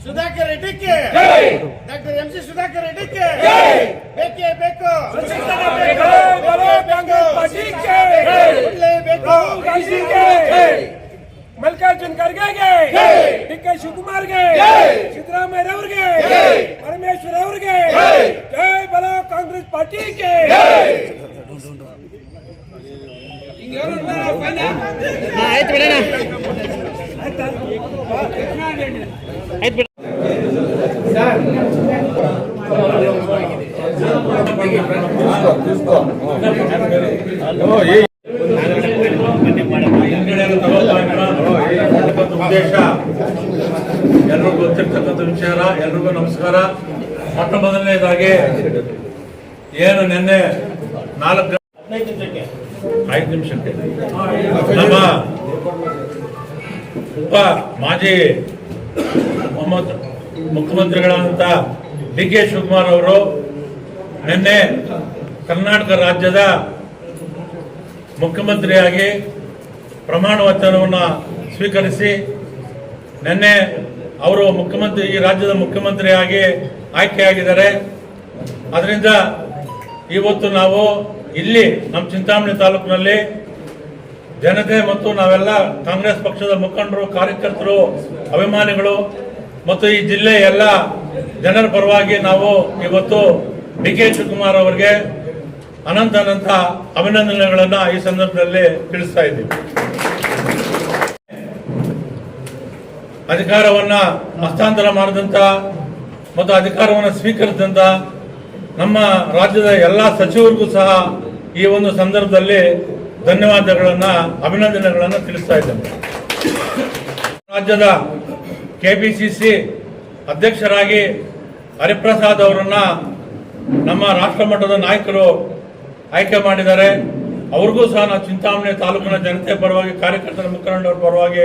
Sudhakar ರೆಡ್ಡಿಗೆ doctor MC Sudhakar ರೆಡ್ಡಿಗೆ ಬೇಕೇ ಬೇಕು ಮಲ್ಲಿಕಾರ್ಜುನ್ ಖರ್ಗೆಗೆ ಡಿ.ಕೆ. ಶಿವಕುಮಾರ್ಗೆ ಸಿದ್ದರಾಮಯ್ಯರವ್ರಿಗೆ ಪರಮೇಶ್ವರ್ ಅವರಿಗೆ ಜೈ ಬಲೋ ಕಾಂಗ್ರೆಸ್ ಪಾರ್ಟಿಗೆ ಆಯ್ತು ಬಿಡೋಣ ಆಯ್ತು ಉದ್ದೇಶ ಎಲ್ರಿಗೂ ಗೊತ್ತಿರ್ತಕ್ಕಂಥ ವಿಚಾರ. ಎಲ್ರಿಗೂ ನಮಸ್ಕಾರ. ಮೊಟ್ಟ ಮೊದಲನೇದಾಗಿ ಏನು ನಿನ್ನೆ 5 ನಿಮಿಷಕ್ಕೆ ನಮ್ಮ ಉಪ ಮಾಜಿ ಮುಖ್ಯಮಂತ್ರಿಗಳಾದಂಥ ಡಿ.ಕೆ. ಶಿವಕುಮಾರ್ ಅವರು ನಿನ್ನೆ ಕರ್ನಾಟಕ ರಾಜ್ಯದ ಮುಖ್ಯಮಂತ್ರಿಯಾಗಿ ಪ್ರಮಾಣ ವಚನವನ್ನು ಸ್ವೀಕರಿಸಿ ನಿನ್ನೆ ಅವರು ಈ ರಾಜ್ಯದ ಮುಖ್ಯಮಂತ್ರಿಯಾಗಿ ಆಯ್ಕೆಯಾಗಿದ್ದಾರೆ. ಅದರಿಂದ ಇವತ್ತು ನಾವು ಇಲ್ಲಿ ನಮ್ಮ ಚಿಂತಾಮಣಿ ತಾಲೂಕಿನಲ್ಲಿ ಜನತೆ ಮತ್ತು ನಾವೆಲ್ಲ ಕಾಂಗ್ರೆಸ್ ಪಕ್ಷದ ಮುಖಂಡರು, ಕಾರ್ಯಕರ್ತರು, ಅಭಿಮಾನಿಗಳು ಮತ್ತು ಈ ಜಿಲ್ಲೆಯ ಎಲ್ಲ ಜನರ ಪರವಾಗಿ ನಾವು ಇವತ್ತು ಡಿ.ಕೆ. ಶಿವಕುಮಾರ್ ಅವರಿಗೆ ಅನಂತ ಅಭಿನಂದನೆಗಳನ್ನು ಈ ಸಂದರ್ಭದಲ್ಲಿ ತಿಳಿಸ್ತಾ ಇದ್ದೀವಿ. ಅಧಿಕಾರವನ್ನ ಹಸ್ತಾಂತರ ಮಾಡಿದಂತ ಮತ್ತು ಅಧಿಕಾರವನ್ನು ಸ್ವೀಕರಿಸಿದಂತ ನಮ್ಮ ರಾಜ್ಯದ ಎಲ್ಲ ಸಚಿವರಿಗೂ ಸಹ ಈ ಒಂದು ಸಂದರ್ಭದಲ್ಲಿ ಅಭಿನಂದನೆಗಳನ್ನು ತಿಳಿಸ್ತಾ ಇದ್ದೇನೆ. ರಾಜ್ಯದ ಕೆಪಿಸಿಸಿ ಅಧ್ಯಕ್ಷರಾಗಿ ಹರಿಪ್ರಸಾದ್ ಅವರನ್ನ ನಮ್ಮ ರಾಷ್ಟ್ರ ಮಟ್ಟದ ನಾಯಕರು ಆಯ್ಕೆ ಮಾಡಿದ್ದಾರೆ. ಅವ್ರಿಗೂ ಸಹ ನಾವು ಚಿಂತಾಮಣಿ ತಾಲೂಕಿನ ಜನತೆ ಪರವಾಗಿ, ಕಾರ್ಯಕರ್ತರ ಮುಖಂಡರ ಪರವಾಗಿ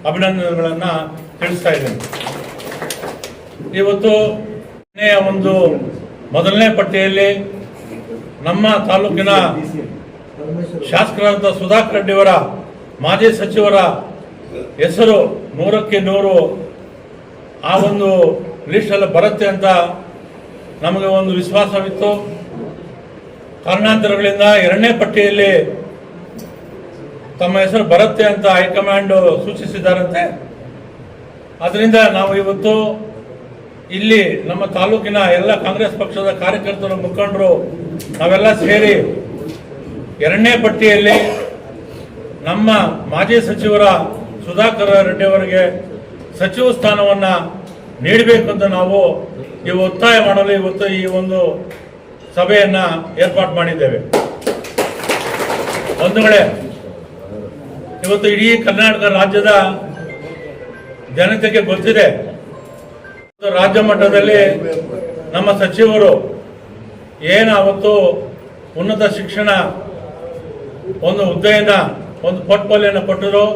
ಅಭಿನಂದನೆಗಳನ್ನು ತಿಳಿಸ್ತಾ ಇದ್ದೇನೆ. ಇವತ್ತು ಒಂದು ಮೊದಲನೇ ಪಟ್ಟಿಯಲ್ಲಿ ನಮ್ಮ ತಾಲೂಕಿನ ಶಾಸಕರಾದ ಸುಧಾಕರ್ ರೆಡ್ಡಿಯವರ ಮಾಜಿ ಸಚಿವರ ಹೆಸರು 100ಕ್ಕೆ 100 ಆ ಒಂದು ಲಿಸ್ಟಲ್ಲಿ ಬರುತ್ತೆ ಅಂತ ನಮಗೆ ಒಂದು ವಿಶ್ವಾಸವಿತ್ತು. ಕಾರಣಾಂತರಗಳಿಂದ 2ನೇ ಪಟ್ಟಿಯಲ್ಲಿ ತಮ್ಮ ಹೆಸರು ಬರುತ್ತೆ ಅಂತ ಹೈಕಮಾಂಡ್ ಸೂಚಿಸಿದ್ದಾರಂತೆ. ಅದರಿಂದ ನಾವು ಇವತ್ತು ಇಲ್ಲಿ ನಮ್ಮ ತಾಲೂಕಿನ ಎಲ್ಲ ಕಾಂಗ್ರೆಸ್ ಪಕ್ಷದ ಕಾರ್ಯಕರ್ತರು, ಮುಖಂಡರು ನಾವೆಲ್ಲ ಸೇರಿ 2ನೇ ಪಟ್ಟಿಯಲ್ಲಿ ನಮ್ಮ ಮಾಜಿ ಸಚಿವರ ಸುಧಾಕರ್ ರೆಡ್ಡಿ ಅವರಿಗೆ ಸಚಿವ ಸ್ಥಾನವನ್ನು ನೀಡಬೇಕು ಅಂತ ನಾವು ಒತ್ತಾಯ ಮಾಡಲು ಇವತ್ತು ಈ ಒಂದು ಸಭೆಯನ್ನ ಏರ್ಪಾಡು ಮಾಡಿದ್ದೇವೆ. ಬಂಧುಗಳೇ, ಇವತ್ತು ಇಡೀ ಕರ್ನಾಟಕ ರಾಜ್ಯದ ಜನತೆಗೆ ಗೊತ್ತಿದೆ, ರಾಜ್ಯ ಮಟ್ಟದಲ್ಲಿ ನಮ್ಮ ಸಚಿವರು ಏನು ಅವತ್ತು ಉನ್ನತ ಶಿಕ್ಷಣ ಒಂದು ಹುದ್ದೆಯನ್ನ ಒಂದು ಪೋರ್ಟ್ಫೋಲಿಯೋನ ಕೊಟ್ಟರು.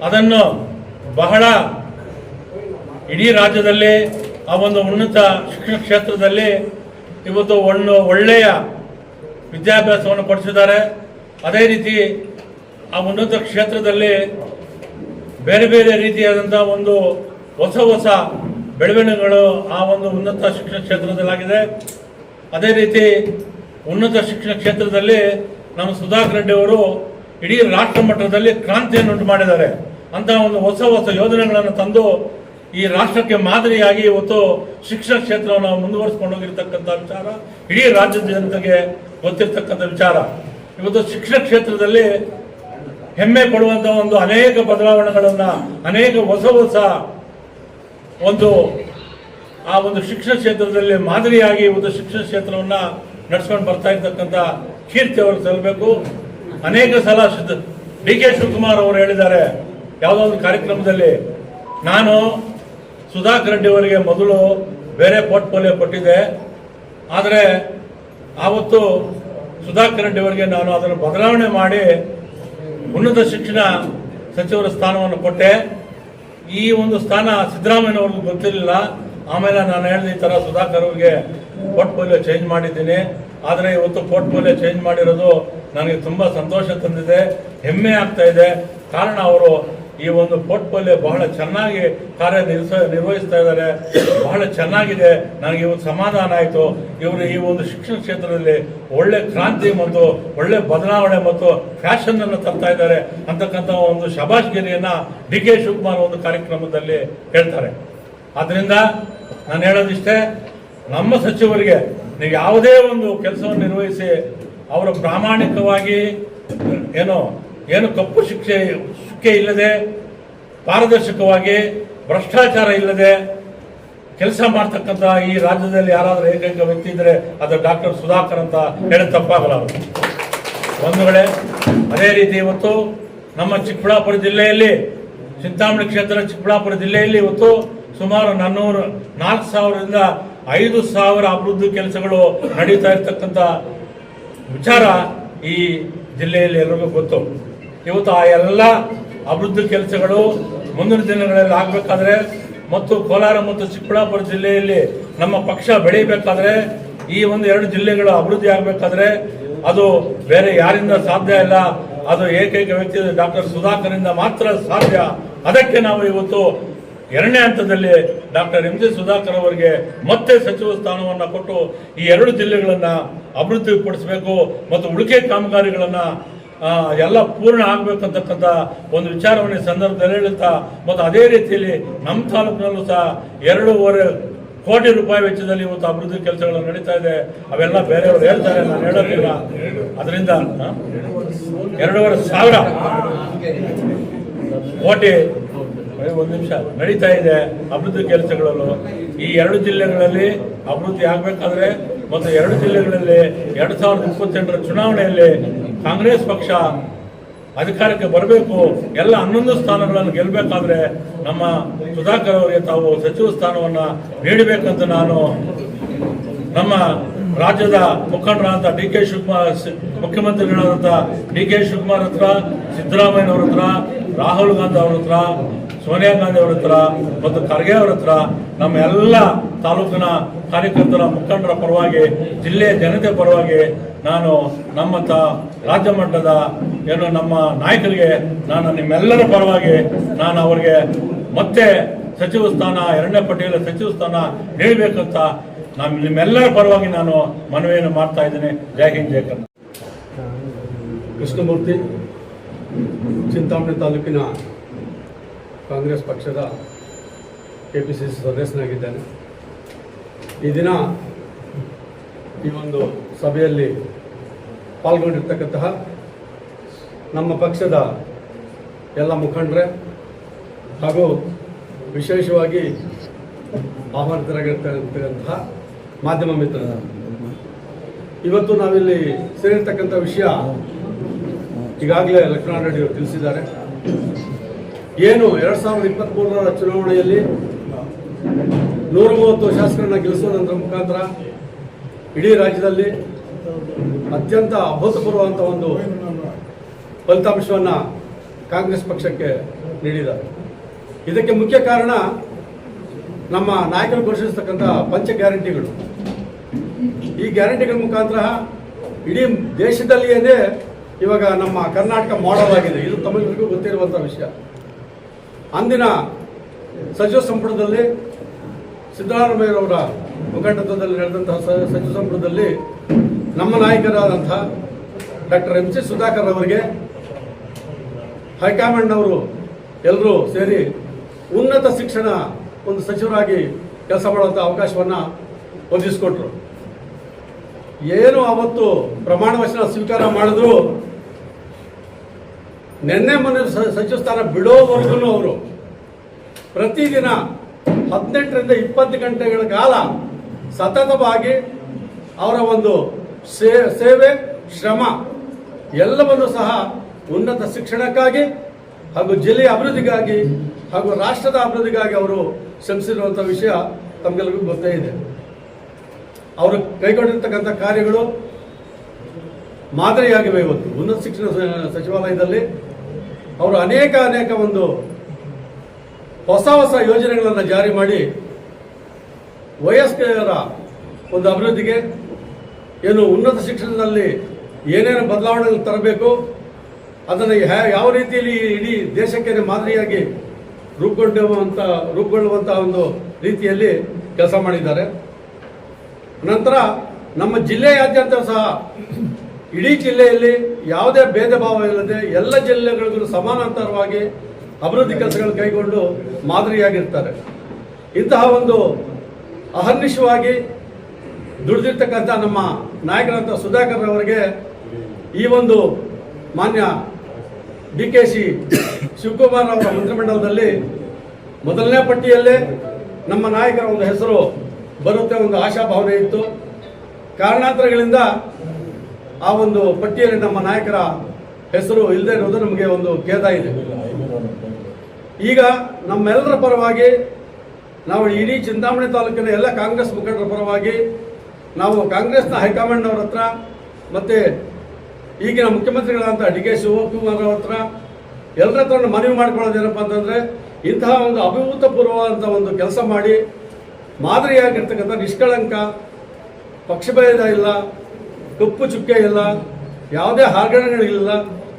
ಅದನ್ನು ಬಹಳ ಇಡೀ ರಾಜ್ಯದಲ್ಲಿ ಆ ಒಂದು ಉನ್ನತ ಶಿಕ್ಷಣ ಕ್ಷೇತ್ರದಲ್ಲಿ ಇವತ್ತು ಒಳ್ಳೆಯ ವಿದ್ಯಾಭ್ಯಾಸವನ್ನು ಕೊಡಿಸಿದ್ದಾರೆ. ಅದೇ ರೀತಿ ಆ ಉನ್ನತ ಕ್ಷೇತ್ರದಲ್ಲಿ ಬೇರೆ ಬೇರೆ ರೀತಿಯಾದಂಥ ಒಂದು ಹೊಸ ಬೆಳವಣಿಗೆಗಳು ಆ ಒಂದು ಉನ್ನತ ಶಿಕ್ಷಣ ಕ್ಷೇತ್ರದಲ್ಲಾಗಿದೆ. ಅದೇ ರೀತಿ ಉನ್ನತ ಶಿಕ್ಷಣ ಕ್ಷೇತ್ರದಲ್ಲಿ ನಮ್ಮ ಸುಧಾಕರ್ ರೆಡ್ಡಿ ಅವರು ಇಡೀ ರಾಷ್ಟ್ರ ಮಟ್ಟದಲ್ಲಿ ಕ್ರಾಂತಿಯನ್ನು ಉಂಟು ಮಾಡಿದ್ದಾರೆ. ಅಂತಹ ಒಂದು ಹೊಸ ಯೋಜನೆಗಳನ್ನು ತಂದು ಈ ರಾಷ್ಟ್ರಕ್ಕೆ ಮಾದರಿಯಾಗಿ ಇವತ್ತು ಶಿಕ್ಷಣ ಕ್ಷೇತ್ರವನ್ನು ಮುಂದುವರಿಸಿಕೊಂಡು ಹೋಗಿರ್ತಕ್ಕಂಥ ವಿಚಾರ ಇಡೀ ರಾಜ್ಯದ ಜನತೆಗೆ ಗೊತ್ತಿರ್ತಕ್ಕಂಥ ವಿಚಾರ. ಇವತ್ತು ಶಿಕ್ಷಣ ಕ್ಷೇತ್ರದಲ್ಲಿ ಹೆಮ್ಮೆ ಪಡುವಂತಹ ಒಂದು ಅನೇಕ ಬದಲಾವಣೆಗಳನ್ನು, ಅನೇಕ ಹೊಸ ಆ ಒಂದು ಶಿಕ್ಷಣ ಕ್ಷೇತ್ರದಲ್ಲಿ ಮಾದರಿಯಾಗಿ ಇವತ್ತು ಶಿಕ್ಷಣ ಕ್ಷೇತ್ರವನ್ನು ನಡೆಸ್ಕೊಂಡು ಬರ್ತಾ ಇರ್ತಕ್ಕಂಥ ಕೀರ್ತಿ ಅವರು ಸಲ್ಲಬೇಕು. ಅನೇಕ ಸಲ ಡಿ.ಕೆ. ಶಿವಕುಮಾರ್ ಅವರು ಹೇಳಿದ್ದಾರೆ ಯಾವುದೋ ಒಂದು ಕಾರ್ಯಕ್ರಮದಲ್ಲಿ, ನಾನು ಸುಧಾಕರ್ ರೆಡ್ಡಿ ಅವರಿಗೆ ಮೊದಲು ಬೇರೆ ಪೋರ್ಟ್ಫೋಲಿಯೋ ಕೊಟ್ಟಿದ್ದೆ, ಆದರೆ ಆವತ್ತು ಸುಧಾಕರ್ ರೆಡ್ಡಿ ಅವರಿಗೆ ನಾನು ಅದನ್ನು ಬದಲಾವಣೆ ಮಾಡಿ ಉನ್ನತ ಶಿಕ್ಷಣ ಸಚಿವರ ಸ್ಥಾನವನ್ನು ಕೊಟ್ಟೆ. ಈ ಒಂದು ಸ್ಥಾನ ಸಿದ್ದರಾಮಯ್ಯನವ್ರಿಗೂ ಗೊತ್ತಿರಲಿಲ್ಲ. ಆಮೇಲೆ ನಾನು ಹೇಳಿದ ಈ ಥರ ಸುಧಾಕರ್ ಅವ್ರಿಗೆ ಪೋರ್ಟ್ಫೋಲಿಯೋ ಚೇಂಜ್ ಮಾಡಿದ್ದೀನಿ. ಆದರೆ ಇವತ್ತು ಪೋರ್ಟ್ಫೋಲಿಯೋ ಚೇಂಜ್ ಮಾಡಿರೋದು ನನಗೆ ತುಂಬ ಸಂತೋಷ ತಂದಿದೆ, ಹೆಮ್ಮೆ ಆಗ್ತಾ ಇದೆ. ಕಾರಣ ಅವರು ಈ ಒಂದು ಪೋರ್ಟ್ಫೋಲಿಯೋ ಬಹಳ ಚೆನ್ನಾಗಿ ನಿರ್ವಹಿಸ್ತಾ ಇದ್ದಾರೆ, ಬಹಳ ಚೆನ್ನಾಗಿದೆ. ನನಗೆ ಇವತ್ತು ಸಮಾಧಾನ ಆಯಿತು. ಇವರು ಈ ಒಂದು ಶಿಕ್ಷಣ ಕ್ಷೇತ್ರದಲ್ಲಿ ಒಳ್ಳೆ ಕ್ರಾಂತಿ ಮತ್ತು ಒಳ್ಳೆ ಬದಲಾವಣೆ ಮತ್ತು ಫ್ಯಾಷನ್ ಅನ್ನು ತರ್ತಾ ಇದ್ದಾರೆ ಅಂತಕ್ಕಂಥ ಒಂದು ಶಬಾಷ್ಗಿರಿಯನ್ನು DK ಶಿವಕುಮಾರ್ ಒಂದು ಕಾರ್ಯಕ್ರಮದಲ್ಲಿ ಹೇಳ್ತಾರೆ. ಆದ್ದರಿಂದ ನಾನು ಹೇಳೋದಿಷ್ಟೇ, ನಮ್ಮ ಸಚಿವರಿಗೆ ನೀವು ಯಾವುದೇ ಒಂದು ಕೆಲಸವನ್ನು ನಿರ್ವಹಿಸಿ ಅವರು ಪ್ರಾಮಾಣಿಕವಾಗಿ ಏನು ಕಪ್ಪು ಶಿಕ್ಷೆ ಇಲ್ಲದೆ ಪಾರದರ್ಶಕವಾಗಿ ಭ್ರಷ್ಟಾಚಾರ ಇಲ್ಲದೆ ಕೆಲಸ ಮಾಡ್ತಕ್ಕಂಥ ಈ ರಾಜ್ಯದಲ್ಲಿ ಯಾರಾದರೂ ಏಕೈಕ ವ್ಯಕ್ತಿ ಇದ್ರೆ ಅದು ಡಾಕ್ಟರ್ ಸುಧಾಕರ್ ಅಂತ ಹೇಳಿ ತಪ್ಪಾಗಲ್ಲ. ಬಂಧುಗಳೇ, ಅದೇ ರೀತಿ ಇವತ್ತು ನಮ್ಮ ಚಿಕ್ಕಬಳ್ಳಾಪುರ ಜಿಲ್ಲೆಯಲ್ಲಿ, ಚಿಂತಾಮಣಿ ಕ್ಷೇತ್ರ ಚಿಕ್ಕಬಳ್ಳಾಪುರ ಜಿಲ್ಲೆಯಲ್ಲಿ ಇವತ್ತು ಸುಮಾರು 4,000ರಿಂದ 5,000 ಅಭಿವೃದ್ಧಿ ಕೆಲಸಗಳು ನಡೀತಾ ಇರ್ತಕ್ಕಂಥ ವಿಚಾರ ಈ ಜಿಲ್ಲೆಯಲ್ಲಿ ಎಲ್ಲರಿಗೂ ಗೊತ್ತು. ಇವತ್ತು ಆ ಎಲ್ಲ ಅಭಿವೃದ್ಧಿ ಕೆಲಸಗಳು ಮುಂದಿನ ದಿನಗಳಲ್ಲಿ ಆಗಬೇಕಾದ್ರೆ ಮತ್ತು ಕೋಲಾರ ಮತ್ತು ಚಿಕ್ಕಬಳ್ಳಾಪುರ ಜಿಲ್ಲೆಯಲ್ಲಿ ನಮ್ಮ ಪಕ್ಷ ಬೆಳೀಬೇಕಾದ್ರೆ, ಈ ಒಂದು 2 ಜಿಲ್ಲೆಗಳು ಅಭಿವೃದ್ಧಿ ಆಗಬೇಕಾದ್ರೆ ಅದು ಬೇರೆ ಯಾರಿಂದ ಸಾಧ್ಯ ಇಲ್ಲ, ಅದು ಏಕೈಕ ವ್ಯಕ್ತಿ ಡಾಕ್ಟರ್ ಸುಧಾಕರ್ನಿಂದ ಮಾತ್ರ ಸಾಧ್ಯ. ಅದಕ್ಕೆ ನಾವು ಇವತ್ತು 2ನೇ ಹಂತದಲ್ಲಿ ಡಾಕ್ಟರ್ MG ಸುಧಾಕರ್ ಅವರಿಗೆ ಮತ್ತೆ ಸಚಿವ ಸ್ಥಾನವನ್ನು ಕೊಟ್ಟು ಈ 2 ಜಿಲ್ಲೆಗಳನ್ನು ಅಭಿವೃದ್ಧಿಪಡಿಸಬೇಕು ಮತ್ತು ಉಳಿಕೆ ಕಾಮಗಾರಿಗಳನ್ನು ಎಲ್ಲ ಪೂರ್ಣ ಆಗಬೇಕಂತಕ್ಕಂಥ ಒಂದು ವಿಚಾರವನ್ನು ಈ ಸಂದರ್ಭದಲ್ಲಿ ಹೇಳುತ್ತಾ, ಮತ್ತು ಅದೇ ರೀತಿಯಲ್ಲಿ ನಮ್ಮ ತಾಲೂಕಿನಲ್ಲೂ ಸಹ 2.5 ಕೋಟಿ ರೂಪಾಯಿ ವೆಚ್ಚದಲ್ಲಿ ಇವತ್ತು ಅಭಿವೃದ್ಧಿ ಕೆಲಸಗಳು ನಡೀತಾ ಇದೆ. ಅವೆಲ್ಲ ಬೇರೆಯವರು ಹೇಳ್ತಾರೆ, ನಾನು ಹೇಳೋದಿಲ್ಲ. ಅದರಿಂದ 2,500 ಕೋಟಿ ಒಂದು ನಿಮಿಷ ನಡೀತಾ ಇದೆ ಅಭಿವೃದ್ಧಿ ಕೆಲಸಗಳಲ್ಲೂ. ಈ 2 ಜಿಲ್ಲೆಗಳಲ್ಲಿ ಅಭಿವೃದ್ಧಿ ಆಗಬೇಕಾದ್ರೆ ಮತ್ತು 2 ಜಿಲ್ಲೆಗಳಲ್ಲಿ 2028ರ ಚುನಾವಣೆಯಲ್ಲಿ ಕಾಂಗ್ರೆಸ್ ಪಕ್ಷ ಅಧಿಕಾರಕ್ಕೆ ಬರಬೇಕು, ಎಲ್ಲ 11 ಸ್ಥಾನಗಳನ್ನು ಗೆಲ್ಲಬೇಕಾದ್ರೆ ನಮ್ಮ ಸುಧಾಕರ್ ಅವರಿಗೆ ತಾವು ಸಚಿವ ಸ್ಥಾನವನ್ನು ನೀಡಬೇಕಂತ ನಾನು ನಮ್ಮ ರಾಜ್ಯದ ಮುಖಂಡರಾದಂಥ DK ಶಿವಕುಮಾರ್, ಮುಖ್ಯಮಂತ್ರಿಗಳಾದಂಥ DK ಶಿವಕುಮಾರ್ ಹತ್ರ, ಸಿದ್ದರಾಮಯ್ಯನವ್ರ ಹತ್ರ, ರಾಹುಲ್ ಗಾಂಧಿ ಅವ್ರ ಹತ್ರ, ಸೋನಿಯಾ ಗಾಂಧಿ ಅವ್ರ ಹತ್ರ ಮತ್ತು ಖರ್ಗೆ ಅವ್ರ ಹತ್ರ, ನಮ್ಮ ಎಲ್ಲ ತಾಲೂಕಿನ ಕಾರ್ಯಕರ್ತರ ಮುಖಂಡರ ಪರವಾಗಿ, ಜಿಲ್ಲೆಯ ಜನತೆ ಪರವಾಗಿ ನಾನು ನಮ್ಮ ರಾಜ್ಯ ಮಟ್ಟದ ನಮ್ಮ ನಾಯಕರಿಗೆ ನಾನು ನಿಮ್ಮೆಲ್ಲರ ಪರವಾಗಿ ನಾನು ಅವರಿಗೆ ಮತ್ತೆ ಸಚಿವ ಸ್ಥಾನ, 2ನೇ ಪಟ್ಟಿಯಲ್ಲಿ ಸಚಿವ ಸ್ಥಾನ ನೀಡಬೇಕಂತ ನಾನು ನಿಮ್ಮೆಲ್ಲರ ಪರವಾಗಿ ನಾನು ಮನವಿಯನ್ನು ಮಾಡ್ತಾ ಇದ್ದೇನೆ. ಜೈ ಹಿಂದ್, ಜೈ ಕರ್ನಾಟಕ. ಕೃಷ್ಣಮೂರ್ತಿ, ಚಿಂತಾಮಣಿ ತಾಲೂಕಿನ ಕಾಂಗ್ರೆಸ್ ಪಕ್ಷದ KPCC ಸದಸ್ಯನಾಗಿದ್ದೇನೆ. ಈ ದಿನ ಈ ಒಂದು ಸಭೆಯಲ್ಲಿ ಪಾಲ್ಗೊಂಡಿರ್ತಕ್ಕಂತಹ ನಮ್ಮ ಪಕ್ಷದ ಎಲ್ಲ ಮುಖಂಡರೇ ಹಾಗೂ ವಿಶೇಷವಾಗಿ ಆಹ್ವಾನಿತರಾಗಿರ್ತಕ್ಕಂತಹ ಮಾಧ್ಯಮ ಮಿತ್ರರು, ಇವತ್ತು ನಾವಿಲ್ಲಿ ಸೇರಿರ್ತಕ್ಕಂಥ ವಿಷಯ ಈಗಾಗಲೇ ಲಕ್ಷ್ಮಣ ರೆಡ್ಡಿ ಅವರು ತಿಳಿಸಿದ್ದಾರೆ. ಏನು 2023ರ ಚುನಾವಣೆಯಲ್ಲಿ 130 ಶಾಸಕರನ್ನ ಗೆಲ್ಲಿಸೋದ್ರ ಮುಖಾಂತರ ಇಡೀ ರಾಜ್ಯದಲ್ಲಿ ಅತ್ಯಂತ ಅಭೂತಪೂರ್ವವಂತ ಒಂದು ಫಲಿತಾಂಶವನ್ನು ಕಾಂಗ್ರೆಸ್ ಪಕ್ಷಕ್ಕೆ ನೀಡಿದ್ದಾರೆ. ಇದಕ್ಕೆ ಮುಖ್ಯ ಕಾರಣ ನಮ್ಮ ನಾಯಕರು ಘೋಷಿಸತಕ್ಕಂಥ ಪಂಚ ಗ್ಯಾರಂಟಿಗಳು. ಈ ಗ್ಯಾರಂಟಿಗಳ ಮುಖಾಂತರ ಇಡೀ ದೇಶದಲ್ಲಿಯೇ ಇವಾಗ ನಮ್ಮ ಕರ್ನಾಟಕ ಮಾಡೆಲ್ ಆಗಿದೆ. ಇದು ತಮಗೆಲ್ಲರಿಗೂ ಗೊತ್ತಿರುವಂಥ ವಿಷಯ. ಅಂದಿನ ಸಚಿವ ಸಂಪುಟದಲ್ಲಿ ಸಿದ್ದರಾಮಯ್ಯರವರ ಮುಖಂಡತ್ವದಲ್ಲಿ ನಡೆದಂತಹ ಸಚಿವ ಸಂಪುಟದಲ್ಲಿ ನಮ್ಮ ನಾಯಕರಾದಂಥ ಡಾಕ್ಟರ್ MG ಸುಧಾಕರ್ ಅವರಿಗೆ ಹೈಕಮಾಂಡ್ನವರು ಎಲ್ಲರೂ ಸೇರಿ ಉನ್ನತ ಶಿಕ್ಷಣ ಒಂದು ಸಚಿವರಾಗಿ ಕೆಲಸ ಮಾಡುವಂಥ ಅವಕಾಶವನ್ನು ಒದಗಿಸಿಕೊಟ್ರು. ಏನು ಅವತ್ತು ಪ್ರಮಾಣ ವಚನ ಸ್ವೀಕಾರ ಮಾಡಿದ್ರು, ಮೊನ್ನೆ ಸಚಿವ ಸ್ಥಾನ ಬಿಡೋವರೆಗೂ ಅವರು ಪ್ರತಿದಿನ 18ರಿಂದ 20 ಗಂಟೆಗಳ ಕಾಲ ಸತತವಾಗಿ ಅವರ ಒಂದು ಸೇವೆ, ಶ್ರಮ ಎಲ್ಲವನ್ನು ಸಹ ಉನ್ನತ ಶಿಕ್ಷಣಕ್ಕಾಗಿ ಹಾಗೂ ಜಿಲ್ಲೆಯ ಅಭಿವೃದ್ಧಿಗಾಗಿ ಹಾಗೂ ರಾಷ್ಟ್ರದ ಅಭಿವೃದ್ಧಿಗಾಗಿ ಅವರು ಶ್ರಮಿಸಿರುವಂಥ ವಿಷಯ ತಮಗೆಲ್ಲರಿಗೂ ಗೊತ್ತೇ ಇದೆ. ಅವರು ಕೈಗೊಂಡಿರ್ತಕ್ಕಂಥ ಕಾರ್ಯಗಳು ಮಾದರಿಯಾಗಿವೆ. ಇವತ್ತು ಉನ್ನತ ಶಿಕ್ಷಣ ಸಚಿವಾಲಯದಲ್ಲಿ ಅವರು ಅನೇಕ ಒಂದು ಹೊಸ ಯೋಜನೆಗಳನ್ನು ಜಾರಿ ಮಾಡಿ ವಯಸ್ಕರ ಒಂದು ಅಭಿವೃದ್ಧಿಗೆ ಏನು ಉನ್ನತ ಶಿಕ್ಷಣದಲ್ಲಿ ಏನೇನು ಬದಲಾವಣೆಗಳು ತರಬೇಕು ಅದನ್ನು ಯಾವ ರೀತಿಯಲ್ಲಿ ಇಡೀ ದೇಶಕ್ಕೆ ಮಾದರಿಯಾಗಿ ರೂಪುಗೊಳ್ಳುವಂಥ ಒಂದು ರೀತಿಯಲ್ಲಿ ಕೆಲಸ ಮಾಡಿದ್ದಾರೆ. ನಂತರ ನಮ್ಮ ಜಿಲ್ಲೆಯಾದ್ಯಂತ ಸಹ ಇಡೀ ಜಿಲ್ಲೆಯಲ್ಲಿ ಯಾವುದೇ ಭೇದ ಭಾವ ಇಲ್ಲದೆ ಎಲ್ಲ ಜಿಲ್ಲೆಗಳಿಗೂ ಸಮಾನಾಂತರವಾಗಿ ಅಭಿವೃದ್ಧಿ ಕೆಲಸಗಳು ಕೈಗೊಂಡು ಮಾದರಿಯಾಗಿರ್ತಾರೆ. ಇಂತಹ ಒಂದು ಅಹರ್ನಿಶವಾಗಿ ದುಡಿದಿರ್ತಕ್ಕಂಥ ನಮ್ಮ ನಾಯಕರಂತ ಸುಧಾಕರ್ ಅವರಿಗೆ ಈ ಒಂದು ಮಾನ್ಯ DKC ಶಿವಕುಮಾರ್ ಅವರ ಮಂತ್ರಿಮಂಡಲದಲ್ಲಿ ಮೊದಲನೇ ಪಟ್ಟಿಯಲ್ಲೇ ನಮ್ಮ ನಾಯಕರ ಒಂದು ಹೆಸರು ಬರುತ್ತೆ ಒಂದು ಆಶಾಭಾವನೆ ಇತ್ತು. ಕಾರಣಾಂತರಗಳಿಂದ ಆ ಒಂದು ಪಟ್ಟಿಯಲ್ಲಿ ನಮ್ಮ ನಾಯಕರ ಹೆಸರು ಇಲ್ಲದೆ ಇರುವುದು ನಮಗೆ ಒಂದು ಖೇದ ಇದೆ. ಈಗ ನಮ್ಮೆಲ್ಲರ ಪರವಾಗಿ ನಾವು ಇಡೀ ಚಿಂತಾಮಣಿ ತಾಲೂಕಿನ ಎಲ್ಲ ಕಾಂಗ್ರೆಸ್ ಮುಖಂಡರ ಪರವಾಗಿ ನಾವು ಕಾಂಗ್ರೆಸ್ನ ಹೈಕಮಾಂಡ್ ಅವರ ಹತ್ರ ಮತ್ತು ಈಗಿನ ಮುಖ್ಯಮಂತ್ರಿಗಳಾದಂಥ DK ಶಿವಕುಮಾರ್ ಅವ್ರ ಹತ್ರ ಎಲ್ಲರ ಹತ್ರ ಮನವಿ ಮಾಡ್ಕೊಳ್ಳೋದೇನಪ್ಪ ಅಂತಂದರೆ ಇಂತಹ ಒಂದು ಅಭೂತಪೂರ್ವವಾದಂಥ ಒಂದು ಕೆಲಸ ಮಾಡಿ ಮಾದರಿಯಾಗಿರ್ತಕ್ಕಂಥ ನಿಷ್ಕಳಂಕ, ಪಕ್ಷಭೇದ ಇಲ್ಲ, ಕಪ್ಪು ಚುಕ್ಕೆ ಇಲ್ಲ, ಯಾವುದೇ ಹಗರಣಗಳಿಲ್ಲ,